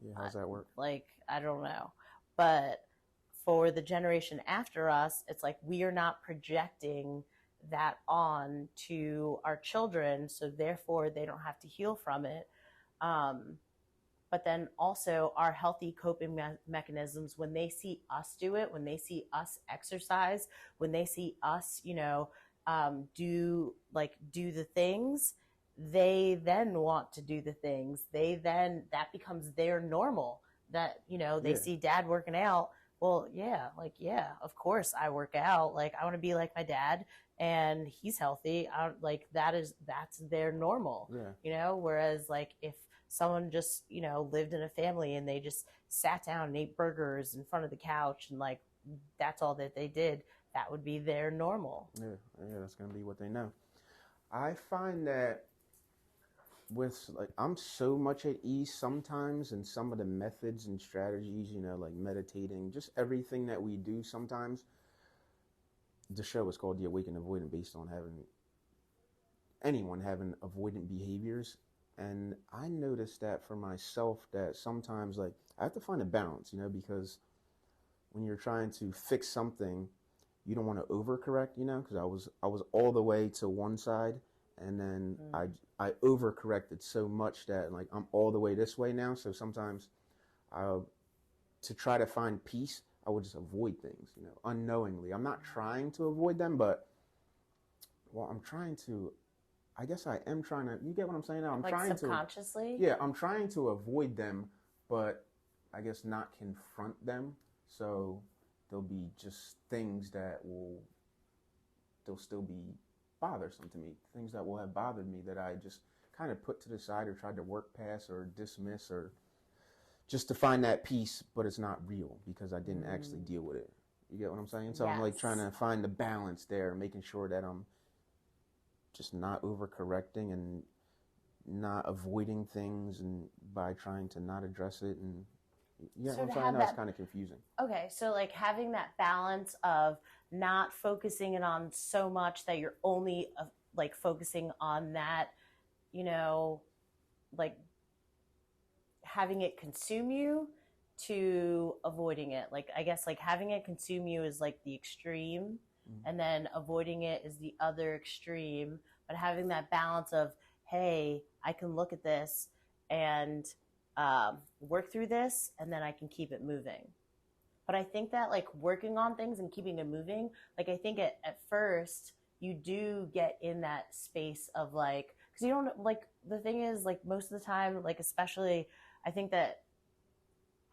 yeah, how's that work? Like I don't know, but for the generation after us, it's like we are not projecting that on to our children, so therefore they don't have to heal from it. But then also our healthy coping mechanisms, when they see us do it, when they see us exercise, when they see us, do the things, they then want to do the things. That becomes their normal. That, they see dad working out. Well, yeah, of course I work out. Like I want to be like my dad, and he's healthy. That's their normal. Yeah. Whereas like if someone just lived in a family and they just sat down and ate burgers in front of the couch and like that's all that they did, that would be their normal. Yeah, that's gonna be what they know. I find that with like I'm so much at ease sometimes, and some of the methods and strategies, like meditating, just everything that we do sometimes. The show is called The Awakened Avoidant, based on having avoidant behaviors. And I noticed that for myself, that sometimes like I have to find a balance, because when you're trying to fix something, you don't want to overcorrect, because I was all the way to one side, and then I overcorrected so much that like I'm all the way this way now. So sometimes I to try to find peace, I would just avoid things, unknowingly. I'm not trying to avoid them, but well, I'm trying to. I guess I am trying to. You get what I'm saying now? I'm like trying subconsciously? Yeah, I'm trying to avoid them, but I guess not confront them. So there'll be just things that they'll still be bothersome to me. Things that will have bothered me that I just kind of put to the side or tried to work past or dismiss, or just to find that peace, but it's not real because I didn't actually deal with it. You get what I'm saying? So I'm like trying to find the balance there, making sure that I'm just not overcorrecting and not avoiding things, and by trying to not address it. And So I'm sorry, I know it's kind of confusing. Okay, so like having that balance of not focusing it on so much that you're only like focusing on that, like having it consume you, to avoiding it. Like I guess like having it consume you is like the extreme, and then avoiding it is the other extreme. But having that balance of, hey, I can look at this and work through this, and then I can keep it moving. But I think that like working on things and keeping it moving, like I think at first you do get in that space of like, because you don't like, the thing is like most of the time, like especially I think that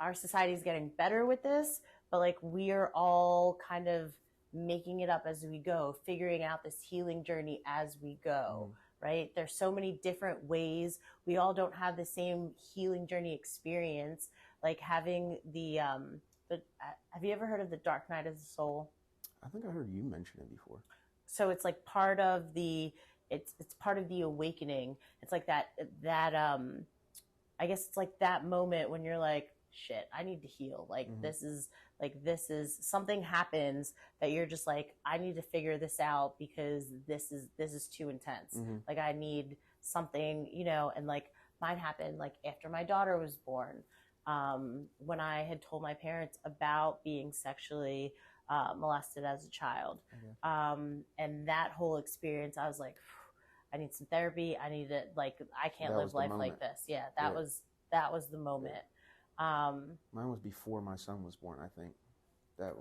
our society is getting better with this, but like we are all kind of making it up as we go, figuring out this healing journey as we go. Right? There's so many different ways. We all don't have the same healing journey experience. Like having the have you ever heard of the Dark Night of the Soul? I think I heard you mention it before. So it's like part of the it's part of the awakening. It's like that I guess it's like that moment when you're like, shit, I need to heal. Like this is something happens that you're just like, I need to figure this out because this is too intense. Like I need something, and like mine happened like after my daughter was born. When I had told my parents about being sexually molested as a child. And that whole experience, I was like, I need some therapy. I need to, like, I can't live life like this. Yeah, that was the moment. Mine was before my son was born, I think. That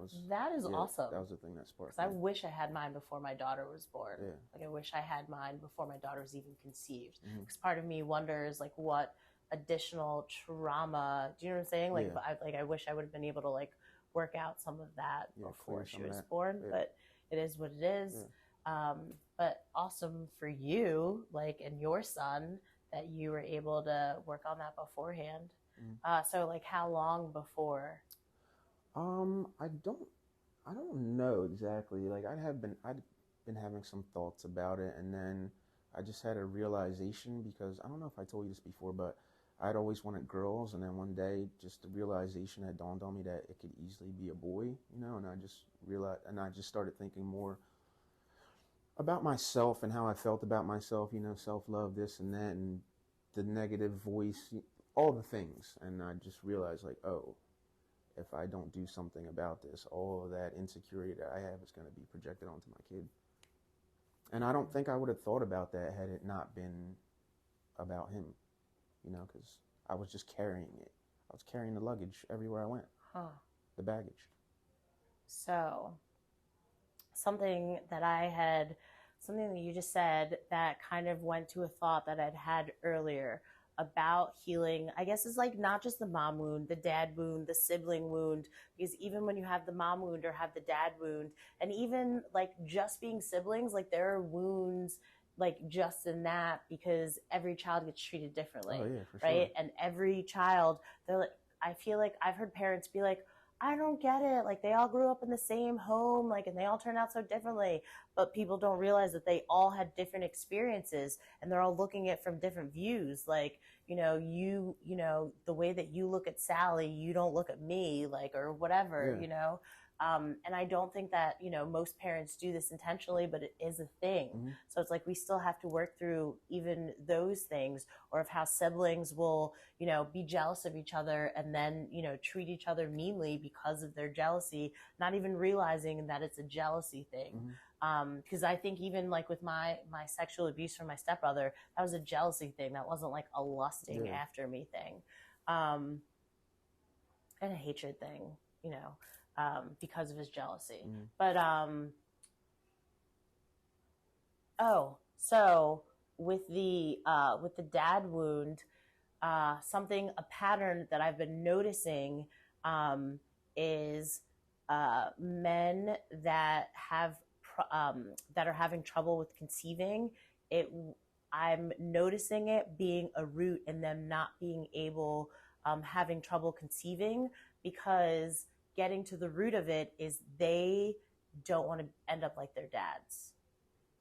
is awesome. That was the thing that sparked. I wish I had mine before my daughter was born. Yeah. Like I wish I had mine before my daughter was even conceived. Because part of me wonders like what additional trauma. Do you know what I'm saying? Like, I wish I would have been able to like work out some of that before she was born. But it is what it is. But awesome for you, like, and your son, that you were able to work on that beforehand. So like how long before? I don't know exactly. Like I'd been having some thoughts about it, and then I just had a realization, because I don't know if I told you this before, but I'd always wanted girls, and then one day just the realization had dawned on me that it could easily be a boy, and I just realized, and I just started thinking more about myself and how I felt about myself, self-love, this and that, and the negative voice, all the things. And I just realized like, oh, if I don't do something about this, all of that insecurity that I have is going to be projected onto my kid. And I don't think I would have thought about that had it not been about him, because I was just carrying it. I was carrying the luggage everywhere I went, the baggage. So something that you just said that kind of went to a thought that I'd had earlier about healing, I guess, is like not just the mom wound, the dad wound, the sibling wound, because even when you have the mom wound or have the dad wound, and even like just being siblings, like there are wounds like just in that, because every child gets treated differently, for right? Sure. And every child, they're like, I feel like I've heard parents be like, I don't get it. Like they all grew up in the same home, like, and they all turned out so differently. But people don't realize that they all had different experiences, and they're all looking at it from different views. Like, the way that you look at Sally, you don't look at me, like, or whatever, Yeah. And I don't think that, most parents do this intentionally, but it is a thing. Mm-hmm. So it's like we still have to work through even those things, or of how siblings will, be jealous of each other and then, treat each other meanly because of their jealousy, not even realizing that it's a jealousy thing. Because I think even like with my sexual abuse from my stepbrother, that was a jealousy thing. That wasn't like a lusting after me thing, and a hatred thing, because of his jealousy. But so with the dad wound, a pattern that I've been noticing, is men that are having trouble with conceiving. I'm noticing it being a root in them not being able, having trouble conceiving, because getting to the root of it is they don't want to end up like their dads.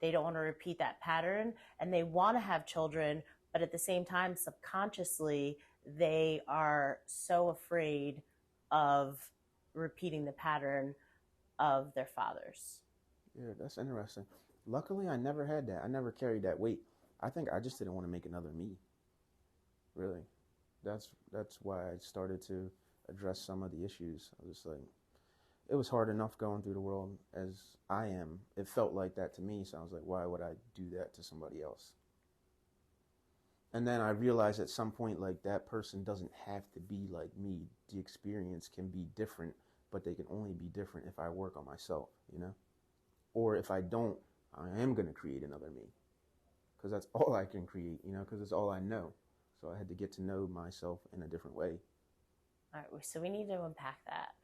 They don't want to repeat that pattern, and they want to have children, but at the same time, subconsciously, they are so afraid of repeating the pattern of their fathers. Yeah, that's interesting. Luckily, I never had that. I never carried that weight. I think I just didn't want to make another me. Really, that's why I started to address some of the issues. I was just like, it was hard enough going through the world as I am. It felt like that to me. So I was like, why would I do that to somebody else? And then I realized at some point, like, that person doesn't have to be like me. The experience can be different, but they can only be different if I work on myself, Or if I don't, I am going to create another me. Because that's all I can create, because it's all I know. So I had to get to know myself in a different way. All right, so we need to unpack that.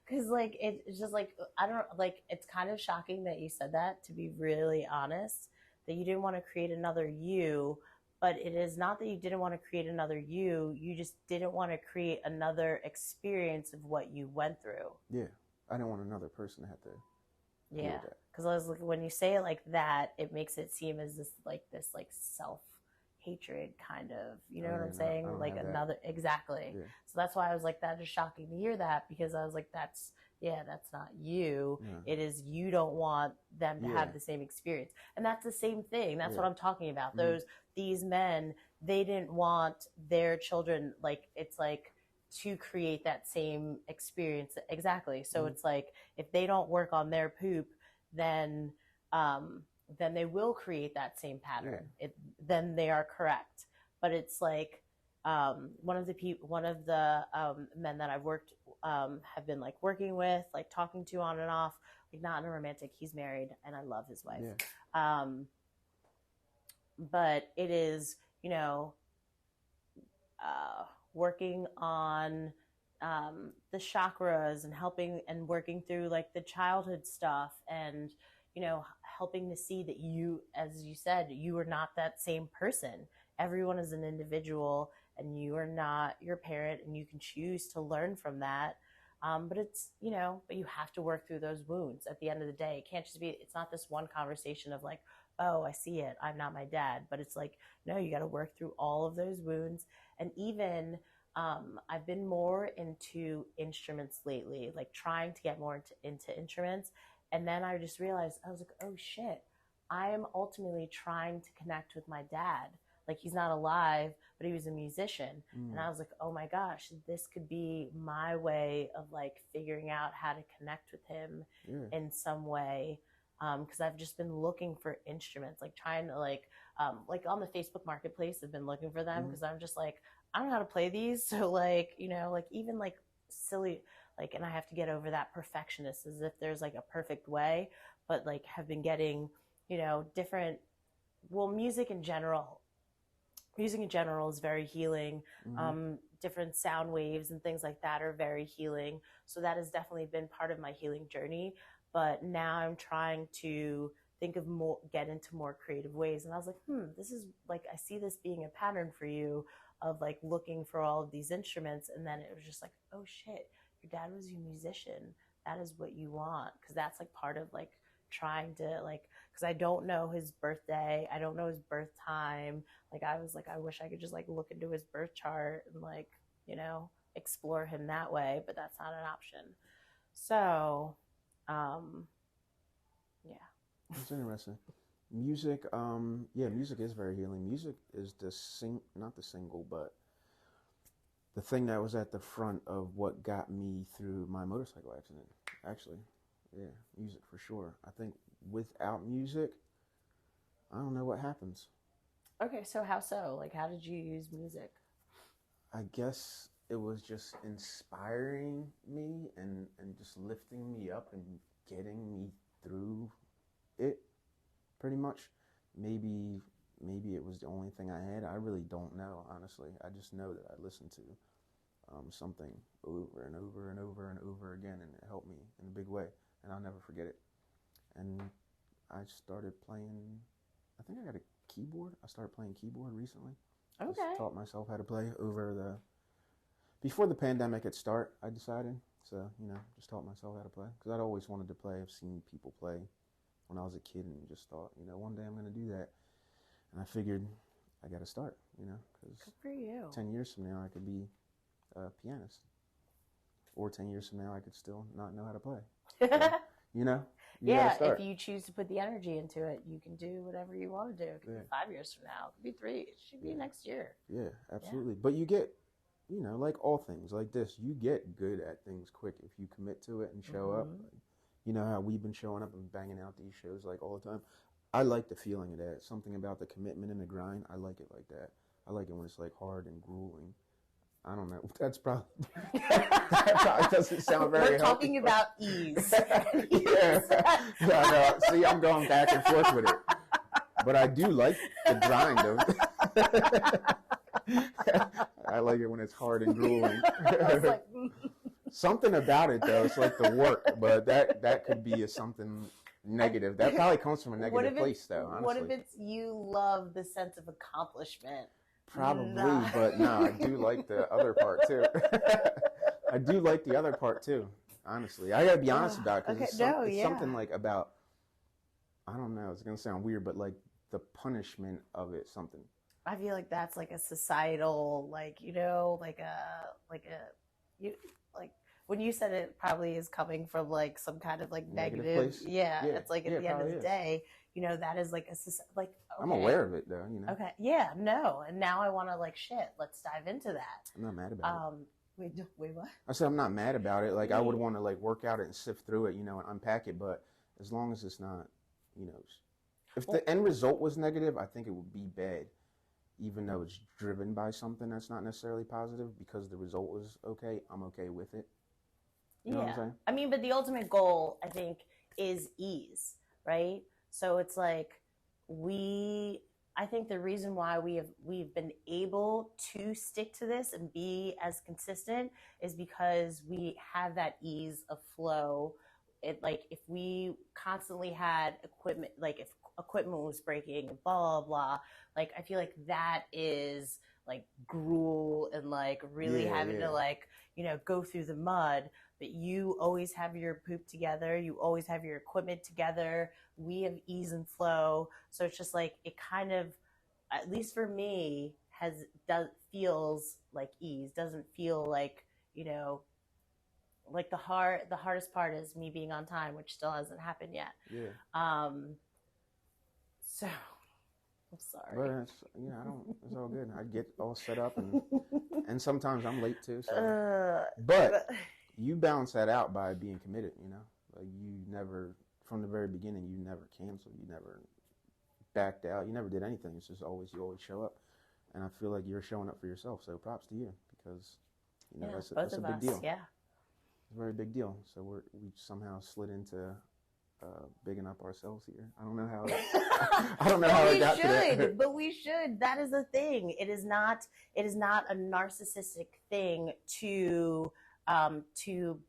Because like it's just like, I don't like, it's kind of shocking that you said that, to be really honest, that you didn't want to create another you. But it is not that you didn't want to create another you just didn't want to create another experience of what you went through. Yeah, I didn't want another person to have to deal with that. Because I was looking, when you say it like that, it makes it seem as this self hatred kind of, what I'm saying? Like another, exactly. Yeah. So that's why I was like, that is shocking to hear that, because I was like, that's not you. Yeah. It is, you don't want them to have the same experience. And that's the same thing. That's what I'm talking about. These men, they didn't want their children, like, it's like, to create that same experience. Exactly. So it's like, if they don't work on their poop, then they will create that same pattern. Then they are correct. But it's like, one of the men that I've have been like working with, like talking to on and off, like not in a romantic, he's married and I love his wife. Yeah. But it is, working on the chakras and helping and working through like the childhood stuff, and helping to see that you, as you said, you are not that same person. Everyone is an individual, and you are not your parent, and you can choose to learn from that. But it's, but you have to work through those wounds at the end of the day. It can't just be, it's not this one conversation of like, oh, I see it, I'm not my dad. But it's like, no, you got to work through all of those wounds. And even, I've been more into instruments lately, like trying to get more into instruments. And then I just realized, I was like, oh shit, I am ultimately trying to connect with my dad. Like, he's not alive, but he was a musician. And I was like, oh my gosh, this could be my way of like figuring out how to connect with him in some way. Because I've just been looking for instruments, like trying to like on the Facebook Marketplace, I've been looking for them, because I'm just like, I don't know how to play these. So like, like even like silly, like, and I have to get over that perfectionist, as if there's like a perfect way, but like have been getting, different, well, music in general is very healing. Different sound waves and things like that are very healing. So that has definitely been part of my healing journey. But now I'm trying to think of get into more creative ways. And I was like, this is like, I see this being a pattern for you of like looking for all of these instruments. And then it was just like, oh shit, your dad was a musician. That is what you want. Cause that's like part of like trying to like, cause I don't know his birthday. I don't know his birth time. Like I was like, I wish I could just like look into his birth chart and like, explore him that way, but that's not an option. So, yeah. It's interesting. Music, music is very healing. Music is not the single, but the thing that was at the front of what got me through my motorcycle accident. Actually, yeah, music for sure. I think without music, I don't know what happens. Okay, so how so? Like, how did you use music? I guess it was just inspiring me and just lifting me up and getting me through it pretty much. Maybe it was the only thing I had. I really don't know, honestly. I just know that I listened to something over and over and over and over again, and it helped me in a big way, and I'll never forget it. And I started playing, I think I got a keyboard. I started playing keyboard recently. Okay. Just taught myself how to play before the pandemic had started, I decided. So, just taught myself how to play. Because I'd always wanted to play. I've seen people play when I was a kid and just thought, one day I'm going to do that. And I figured I got to start, because Good for you. 10 years from now I could be a pianist. Or 10 years from now I could still not know how to play. So, yeah, if you choose to put the energy into it, you can do whatever you want to do. It could be 5 years from now. It could be 3. It should be next year. Yeah, absolutely. Yeah. But you get, like all things like this, you get good at things quick if you commit to it and show up. You know how we've been showing up and banging out these shows like all the time. I like the feeling of that. Something about the commitment and the grind. I like it like that. I like it when it's like hard and grueling. I don't know. That's probably that probably doesn't sound very. We're talking about ease. Yeah. No. See, I'm going back and forth with it, but I do like the grind of. I like it when it's hard and grueling. Something about it though, it's like the work, but that could be something negative. That probably comes from a negative place though, honestly. What if it's you love the sense of accomplishment? Probably, but no, I do like the other part too. I do like the other part too, honestly. I gotta be honest about it, because it's something like about, I don't know, it's gonna sound weird, but like the punishment of it, something. I feel like that's like a societal, like when you said it probably is coming from like some kind of like negative yeah, it's like at the end of the day, that is like like okay. I'm aware of it though, Okay, yeah, no, and now I want to like shit. Let's dive into that. I'm not mad about it. Wait, what? I said I'm not mad about it. Like I would want to like work out it and sift through it, and unpack it. But as long as it's not, if the end result was negative, I think it would be bad. Even though it's driven by something that's not necessarily positive, because the result was okay, I'm okay with it. You know what I'm saying? I mean, but the ultimate goal, I think, is ease, right? So it's like I think the reason why we've been able to stick to this and be as consistent is because we have that ease of flow. It like if we constantly had equipment, like if equipment was breaking, blah blah blah, like I feel like that is like gruel and like really having to like go through the mud. But you always have your poop together. You always have your equipment together. We have ease and flow. So it's just like, it kind of, at least for me, feels like ease. Doesn't feel like, like the hardest part is me being on time, which still hasn't happened yet. Yeah. So I'm sorry. But it's all good. I get all set up and sometimes I'm late too. So. But you balance that out by being committed, like you never, from the very beginning, you never canceled, you never backed out, you never did anything. It's just you always show up. And I feel like you're showing up for yourself. So props to you, because, that's a big deal. Yeah. It's a very big deal. So we somehow slid into bigging up ourselves here. I don't know how it got to that. But we should. That is the thing. It is not a narcissistic thing to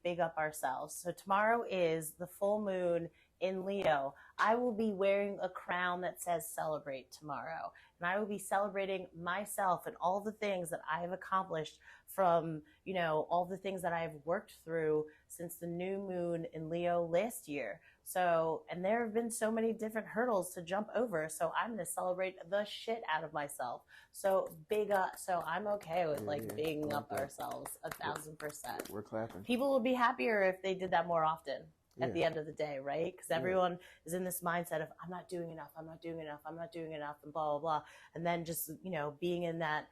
big up ourselves. So tomorrow is the full moon in Leo. I will be wearing a crown that says celebrate tomorrow. and I will be celebrating myself and all the things that I have accomplished from, all the things that I've worked through since the new moon in Leo last year. So, and there have been so many different hurdles to jump over. So I'm going to celebrate the shit out of myself. So big up. So I'm okay with bigging up ourselves 1,000%. We're clapping. People would be happier if they did that more often at the end of the day, right? Because everyone is in this mindset of, I'm not doing enough, I'm not doing enough, I'm not doing enough, and blah, blah, blah. And then just, being in that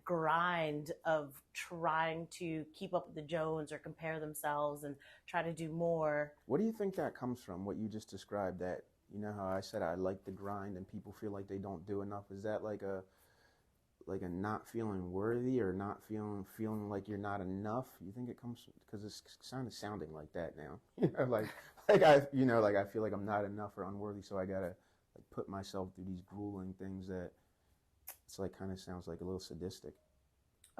grind of trying to keep up with the Jones or compare themselves and try to do more. What do you think that comes from, what you just described, that, how I said I like the grind and people feel like they don't do enough? Is that like a not feeling worthy or not feeling like you're not enough? You think it comes because it's kind of sounding like that now? I feel like I'm not enough or unworthy, so I gotta put myself through these grueling things that it's kind of sounds like a little sadistic.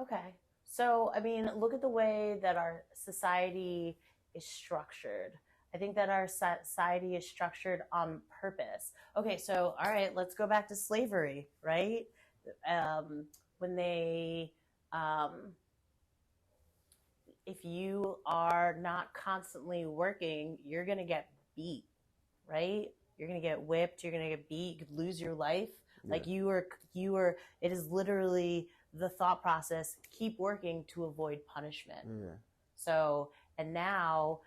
Okay, so look at the way that our society is structured. I think that our society is structured on purpose. Okay, so all right, let's go back to slavery, right? When they, if you are not constantly working, you're going to get beat, right? You're going to get whipped. You're going to get beat. You could lose your life. Yeah. Like you were, it is literally the thought process, keep working to avoid punishment. Yeah. So, and now,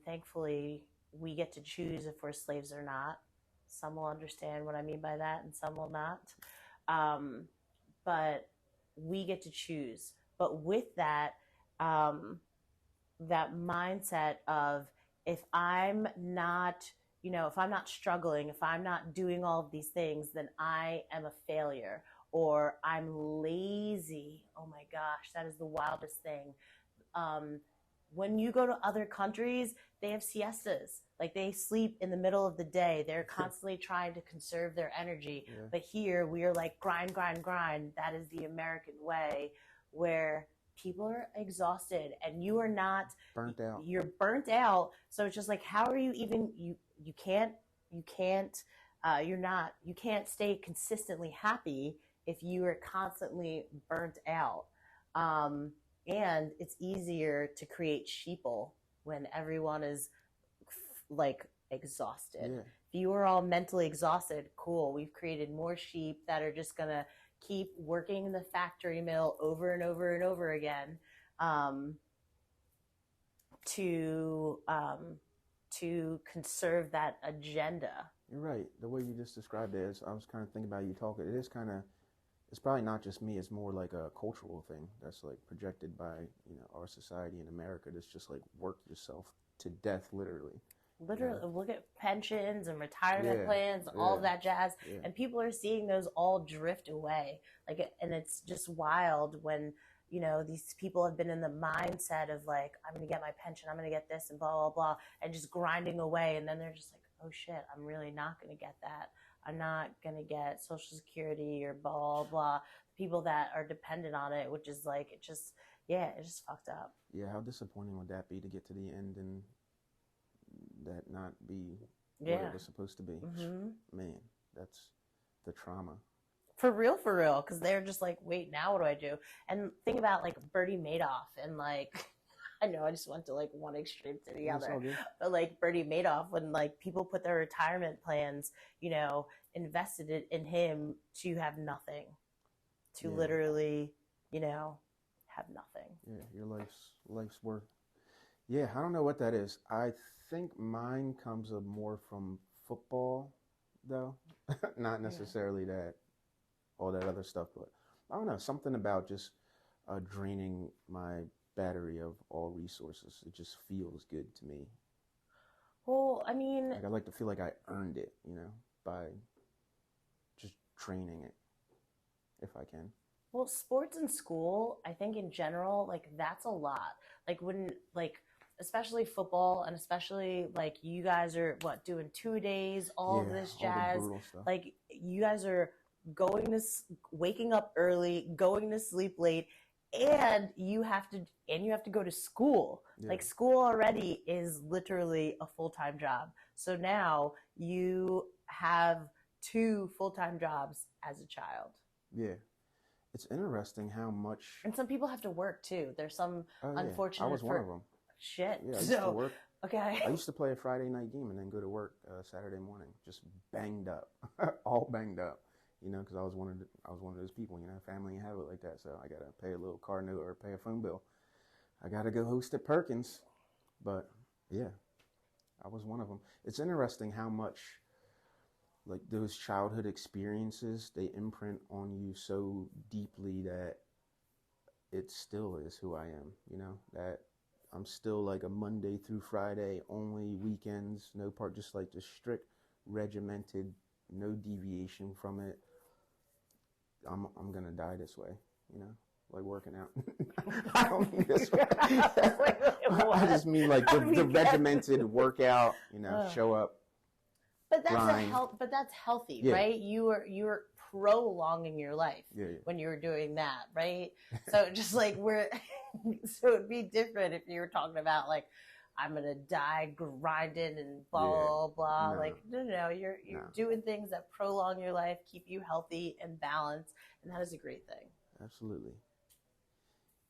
thankfully we get to choose if we're slaves or not. Some will understand what I mean by that and some will not. But we get to choose. But with that, that mindset of if I'm not, if I'm not struggling, if I'm not doing all of these things, then I am a failure or I'm lazy. Oh my gosh, that is the wildest thing. When you go to other countries, they have siestas. Like they sleep in the middle of the day. They're constantly trying to conserve their energy. Yeah. But here we are like grind, grind, grind. That is the American way where people are exhausted and you are not burnt out. You're burnt out. So it's just like, how are you even, you can't stay consistently happy if you are constantly burnt out. And it's easier to create sheeple when everyone is exhausted. Yeah. If you are all mentally exhausted, cool. We've created more sheep that are just going to keep working in the factory mill over and over and over again to conserve that agenda. You're right. The way you just described it is, I was kind of thinking about you talking. It is kind of, it's probably not just me. It's more like a cultural thing that's projected by our society in America. That's just work yourself to death, literally. Literally, look at pensions and retirement plans, all of that jazz, and people are seeing those all drift away. And it's just wild when these people have been in the mindset of I'm going to get my pension, I'm going to get this, and blah blah blah, and just grinding away, and then they're just like, oh shit, I'm really not going to get that. I'm not going to get Social Security or blah, blah, blah. People that are dependent on it, which is it's just fucked up. Yeah, how disappointing would that be to get to the end and that not be what it was supposed to be? Mm-hmm. Man, that's the trauma. For real, because they're just wait, now what do I do? And think about Bernie Madoff and I know I just went to one extreme to the other, but Bernie Madoff, when people put their retirement plans, invested it in him to have nothing, to literally, have nothing. Yeah, your life's worth. Yeah, I don't know what that is. I think mine comes up more from football, though, not necessarily that all that other stuff, but I don't know, something about just draining my battery of all resources. It just feels good to me. Well, I like to feel like I earned it, by just training it, if I can. Well, sports in school, I think in general, that's a lot. When especially football, and especially you guys are doing 2 days, all of this jazz. All the brutal stuff. You guys are waking up early, going to sleep late, and you have to go to school. Yeah. School already is literally a full-time job. So now you have 2 full-time jobs as a child. Yeah. It's interesting how much. And some people have to work too. There's some unfortunate. I was one of them. Shit. Yeah, I used to work. Okay. I used to play a Friday night game and then go to work Saturday morning, just banged up, all banged up. You know, because I was one of those people. You know, family and habit like that. So I gotta pay a little car note or pay a phone bill. I gotta go host at Perkins. But yeah, I was one of them. It's interesting how much, like, those childhood experiences, they imprint on you so deeply that it still is who I am. You know, that I'm still like a Monday through Friday, only weekends, no part, just like the strict, regimented, no deviation from it. I'm gonna die this way, you know, like working out. I don't mean this way. I just mean like the regimented workout, you know, show up. But that's but that's healthy, right? You were prolonging your life when you were doing that, right? So just like so it'd be different if you were talking about like, I'm gonna die grinding and blah blah. No. Like no, you're doing things that prolong your life, keep you healthy and balanced, and that is a great thing. Absolutely.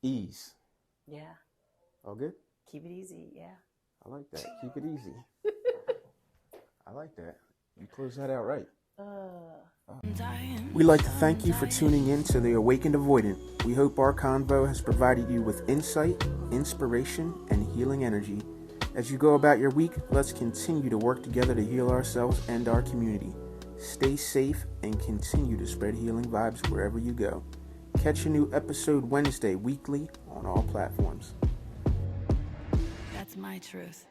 Ease. Yeah. All good? Keep it easy, yeah. I like that. Keep it easy. I like that. You close that out right. We'd like to thank you for tuning in to The Awakened Avoidant. We hope our convo has provided you with insight, inspiration, and healing energy. As you go about your week, let's continue to work together to heal ourselves and our community. Stay safe and continue to spread healing vibes wherever you go. Catch a new episode Wednesday weekly on all platforms. That's my truth.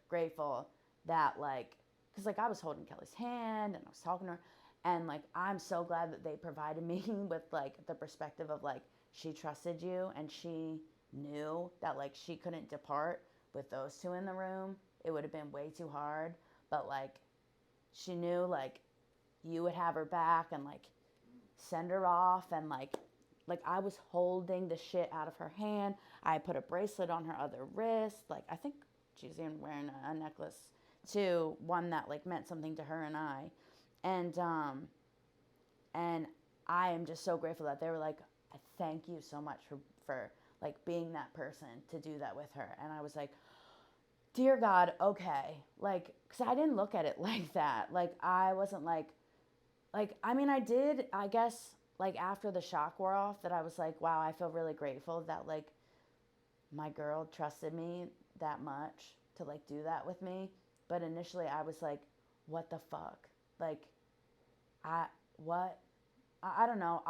grateful that like, because like I was holding Kelly's hand and I was talking to her, and like I'm so glad that they provided me with like the perspective of like she trusted you and she knew that like she couldn't depart with those two in the room. It would have been way too hard, but like she knew like you would have her back and like send her off, and like I was holding the shit out of her hand. I put a bracelet on her other wrist. Like I think she's even wearing a necklace too, one that like meant something to her and I. And I am just so grateful that they were like, I thank you so much for like being that person to do that with her. And I was like, dear God, okay. Like, because I didn't look at it like that. Like, I wasn't like, I mean, I did, I guess, like, after the shock wore off, that I was like, wow, I feel really grateful that, like, my girl trusted me that much to, like, do that with me. But initially, I was like, what the fuck? Like, what? I don't know.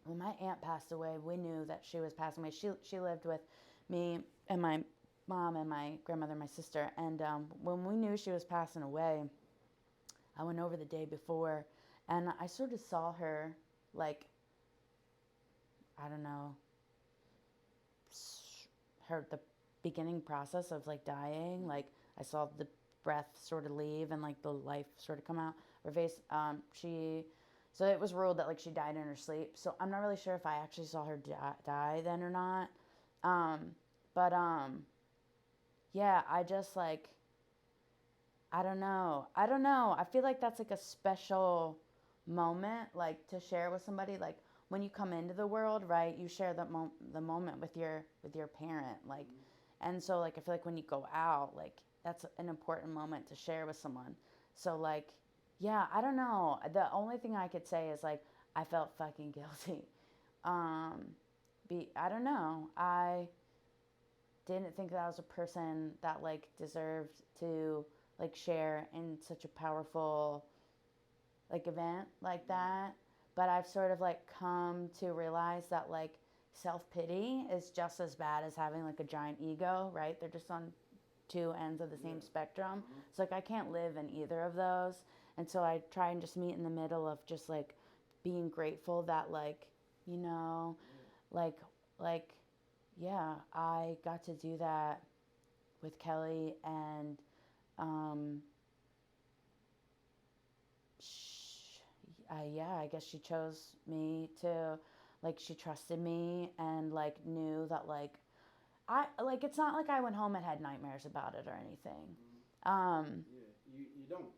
When my aunt passed away, we knew that she was passing away. She lived with me and my mom and my grandmother and my sister. And when we knew she was passing away, I went over the day before, and I sort of saw her, like, I don't know, the beginning process of, like, dying. Like, I saw the breath sort of leave and, like, the life sort of come out her face. So it was ruled that, like, she died in her sleep. So I'm not really sure if I actually saw her die then or not. But yeah, I just, like, I don't know. I feel like that's like a special moment, like to share with somebody. Like when you come into the world, right? You share the moment with your parent, like, and so like I feel like when you go out, like that's an important moment to share with someone. So like, yeah, I don't know. The only thing I could say is like I felt fucking guilty. I don't know. I didn't think that I was a person that like deserved to like share in such a powerful like event like that. But I've sort of like come to realize that like self-pity is just as bad as having like a giant ego, right? They're just on two ends of the same spectrum. So like I can't live in either of those. And so I try and just meet in the middle of just like being grateful that like, you know, like yeah, I got to do that with Kelly, and yeah, I guess she chose me to, like, she trusted me and like knew that like I like it's not like I went home and had nightmares about it or anything. Yeah, you don't.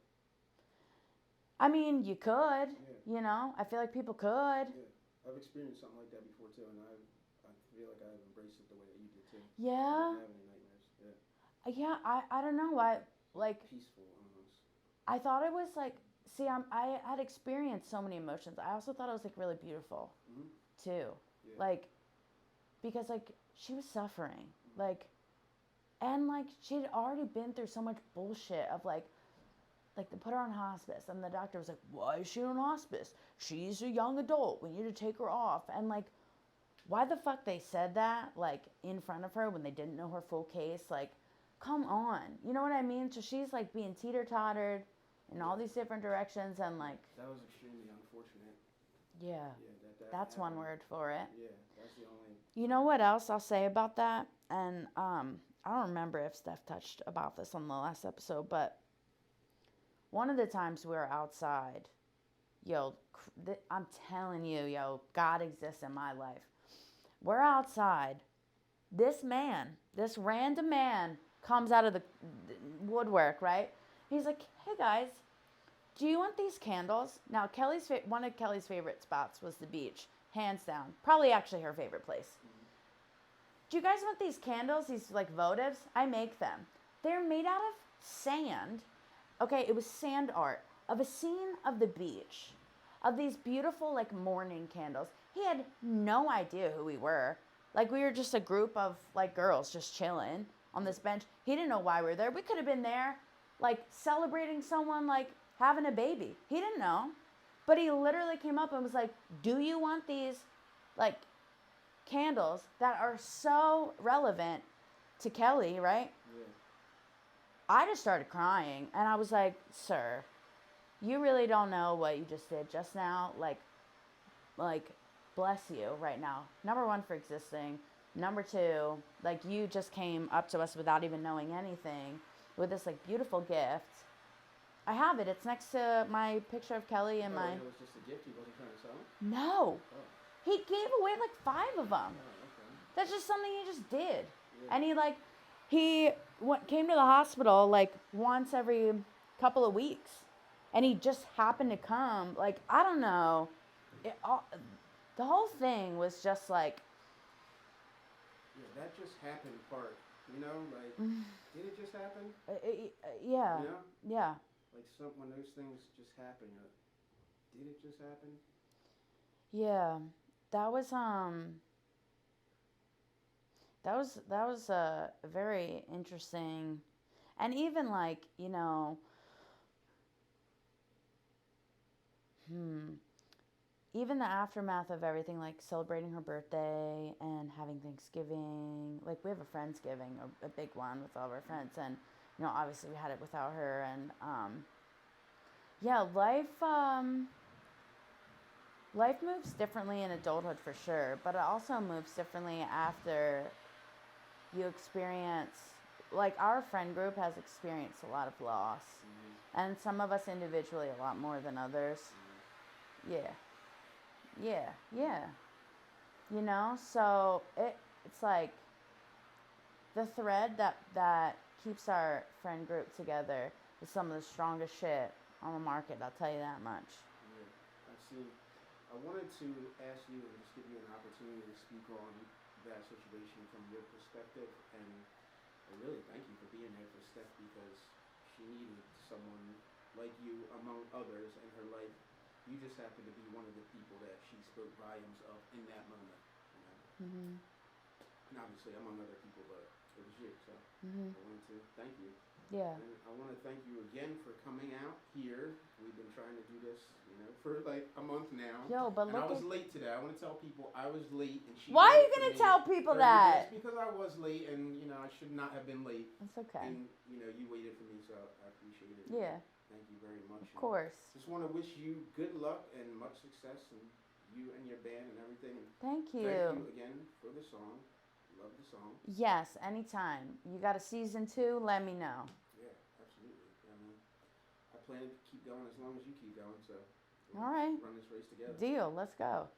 I mean, you could, you know. I feel like people could. Yeah, I've experienced something like that before too, and I feel like I've embraced it the way that you did too. Yeah. I didn't have any nightmares. Yeah, I don't know why, like, Peaceful almost. I thought it was like, see, I had experienced so many emotions. I also thought it was like really beautiful, too, like, because like she was suffering, like, and like she'd already been through so much bullshit of like they put her on hospice, and the doctor was like, why is she on hospice? She's a young adult. We need to take her off. And like, why the fuck they said that like in front of her when they didn't know her full case? Like, come on, you know what I mean? So she's like being teeter-tottered in all these different directions, and like that was extremely unfortunate. Yeah, that's happened. one word for it. Yeah, that's the only. You know what else I'll say about that? And I don't remember if Steph touched about this on the last episode, but one of the times we were outside, yo, I'm telling you, yo, God exists in my life. We're outside. This random man comes out of the woodwork, right? He's like, hey guys, do you want these candles? Now, one of Kelly's favorite spots was the beach, hands down. Probably actually her favorite place. Do you guys want these candles, these like votives? I make them. They're made out of sand. Okay, it was sand art of a scene of the beach, of these beautiful like morning candles. He had no idea who we were. Like we were just a group of like girls just chilling on this bench. He didn't know why we were there. We could have been there like celebrating someone like having a baby. He didn't know. But he literally came up and was like, do you want these like candles that are so relevant to Kelly, right? I just started crying, and I was like, sir, you really don't know what you just did just now. Like, bless you right now. Number one, for existing. Number two, like, you just came up to us without even knowing anything with this, like, beautiful gift. I have it. It's next to my picture of Kelly and my... It was just a gift. He wasn't trying to sell it? No. Oh. He gave away like 5 of them. Oh, okay. That's just something he just did. Yeah. And he came to the hospital like once every couple of weeks. And he just happened to come. Like, I don't know. The whole thing was just like... Yeah, that just happened part. You know, like, did it just happen? Yeah. You know? Yeah. Like, when those things just happen, did it just happen? Yeah. That was a very interesting, and even like, you know, even the aftermath of everything, like celebrating her birthday and having Thanksgiving. Like, we have a Friendsgiving, a big one with all of our friends, and you know, obviously we had it without her, and yeah, life moves differently in adulthood for sure, but it also moves differently after you experience, like, our friend group has experienced a lot of loss, and some of us individually a lot more than others. Yeah. You know, so it's like the thread that keeps our friend group together is some of the strongest shit on the market, I'll tell you that much. Yeah, I wanted to ask you and just give you an opportunity to speak on that situation from your perspective, and I really thank you for being there for Steph, because she needed someone like you among others in her life. You just happen to be one of the people that she spoke volumes of in that moment, you know? And obviously among other people, but it was you, so I wanted to thank you. Yeah. And I want to thank you again for coming out here. We've been trying to do this, you know, for like a month now. Yo, but and look, I was late today. I want to tell people I was late, and she. Why are you gonna tell people that? Because I was late, and you know I should not have been late. It's okay. And you know you waited for me, so I appreciate it. Yeah. Thank you very much. Of course. Just want to wish you good luck and much success, and you and your band and everything. And Thank you. Thank you again for the song. Love the song. Yes, anytime. You got a season 2? Let me know. Yeah, absolutely. I mean, I plan to keep going as long as you keep going, so all right. Run this race together. Deal. Let's go.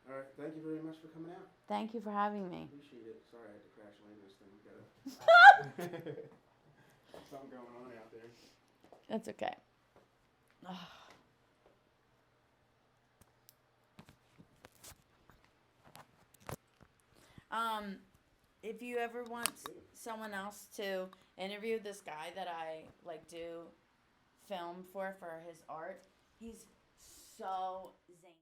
All right. Thank you very much for coming out. Thank you for having me. Appreciate it. Sorry I had to crash land this thing. Something going on out there. That's okay. If you ever want someone else to interview this guy that I like do film for his art, he's so zany.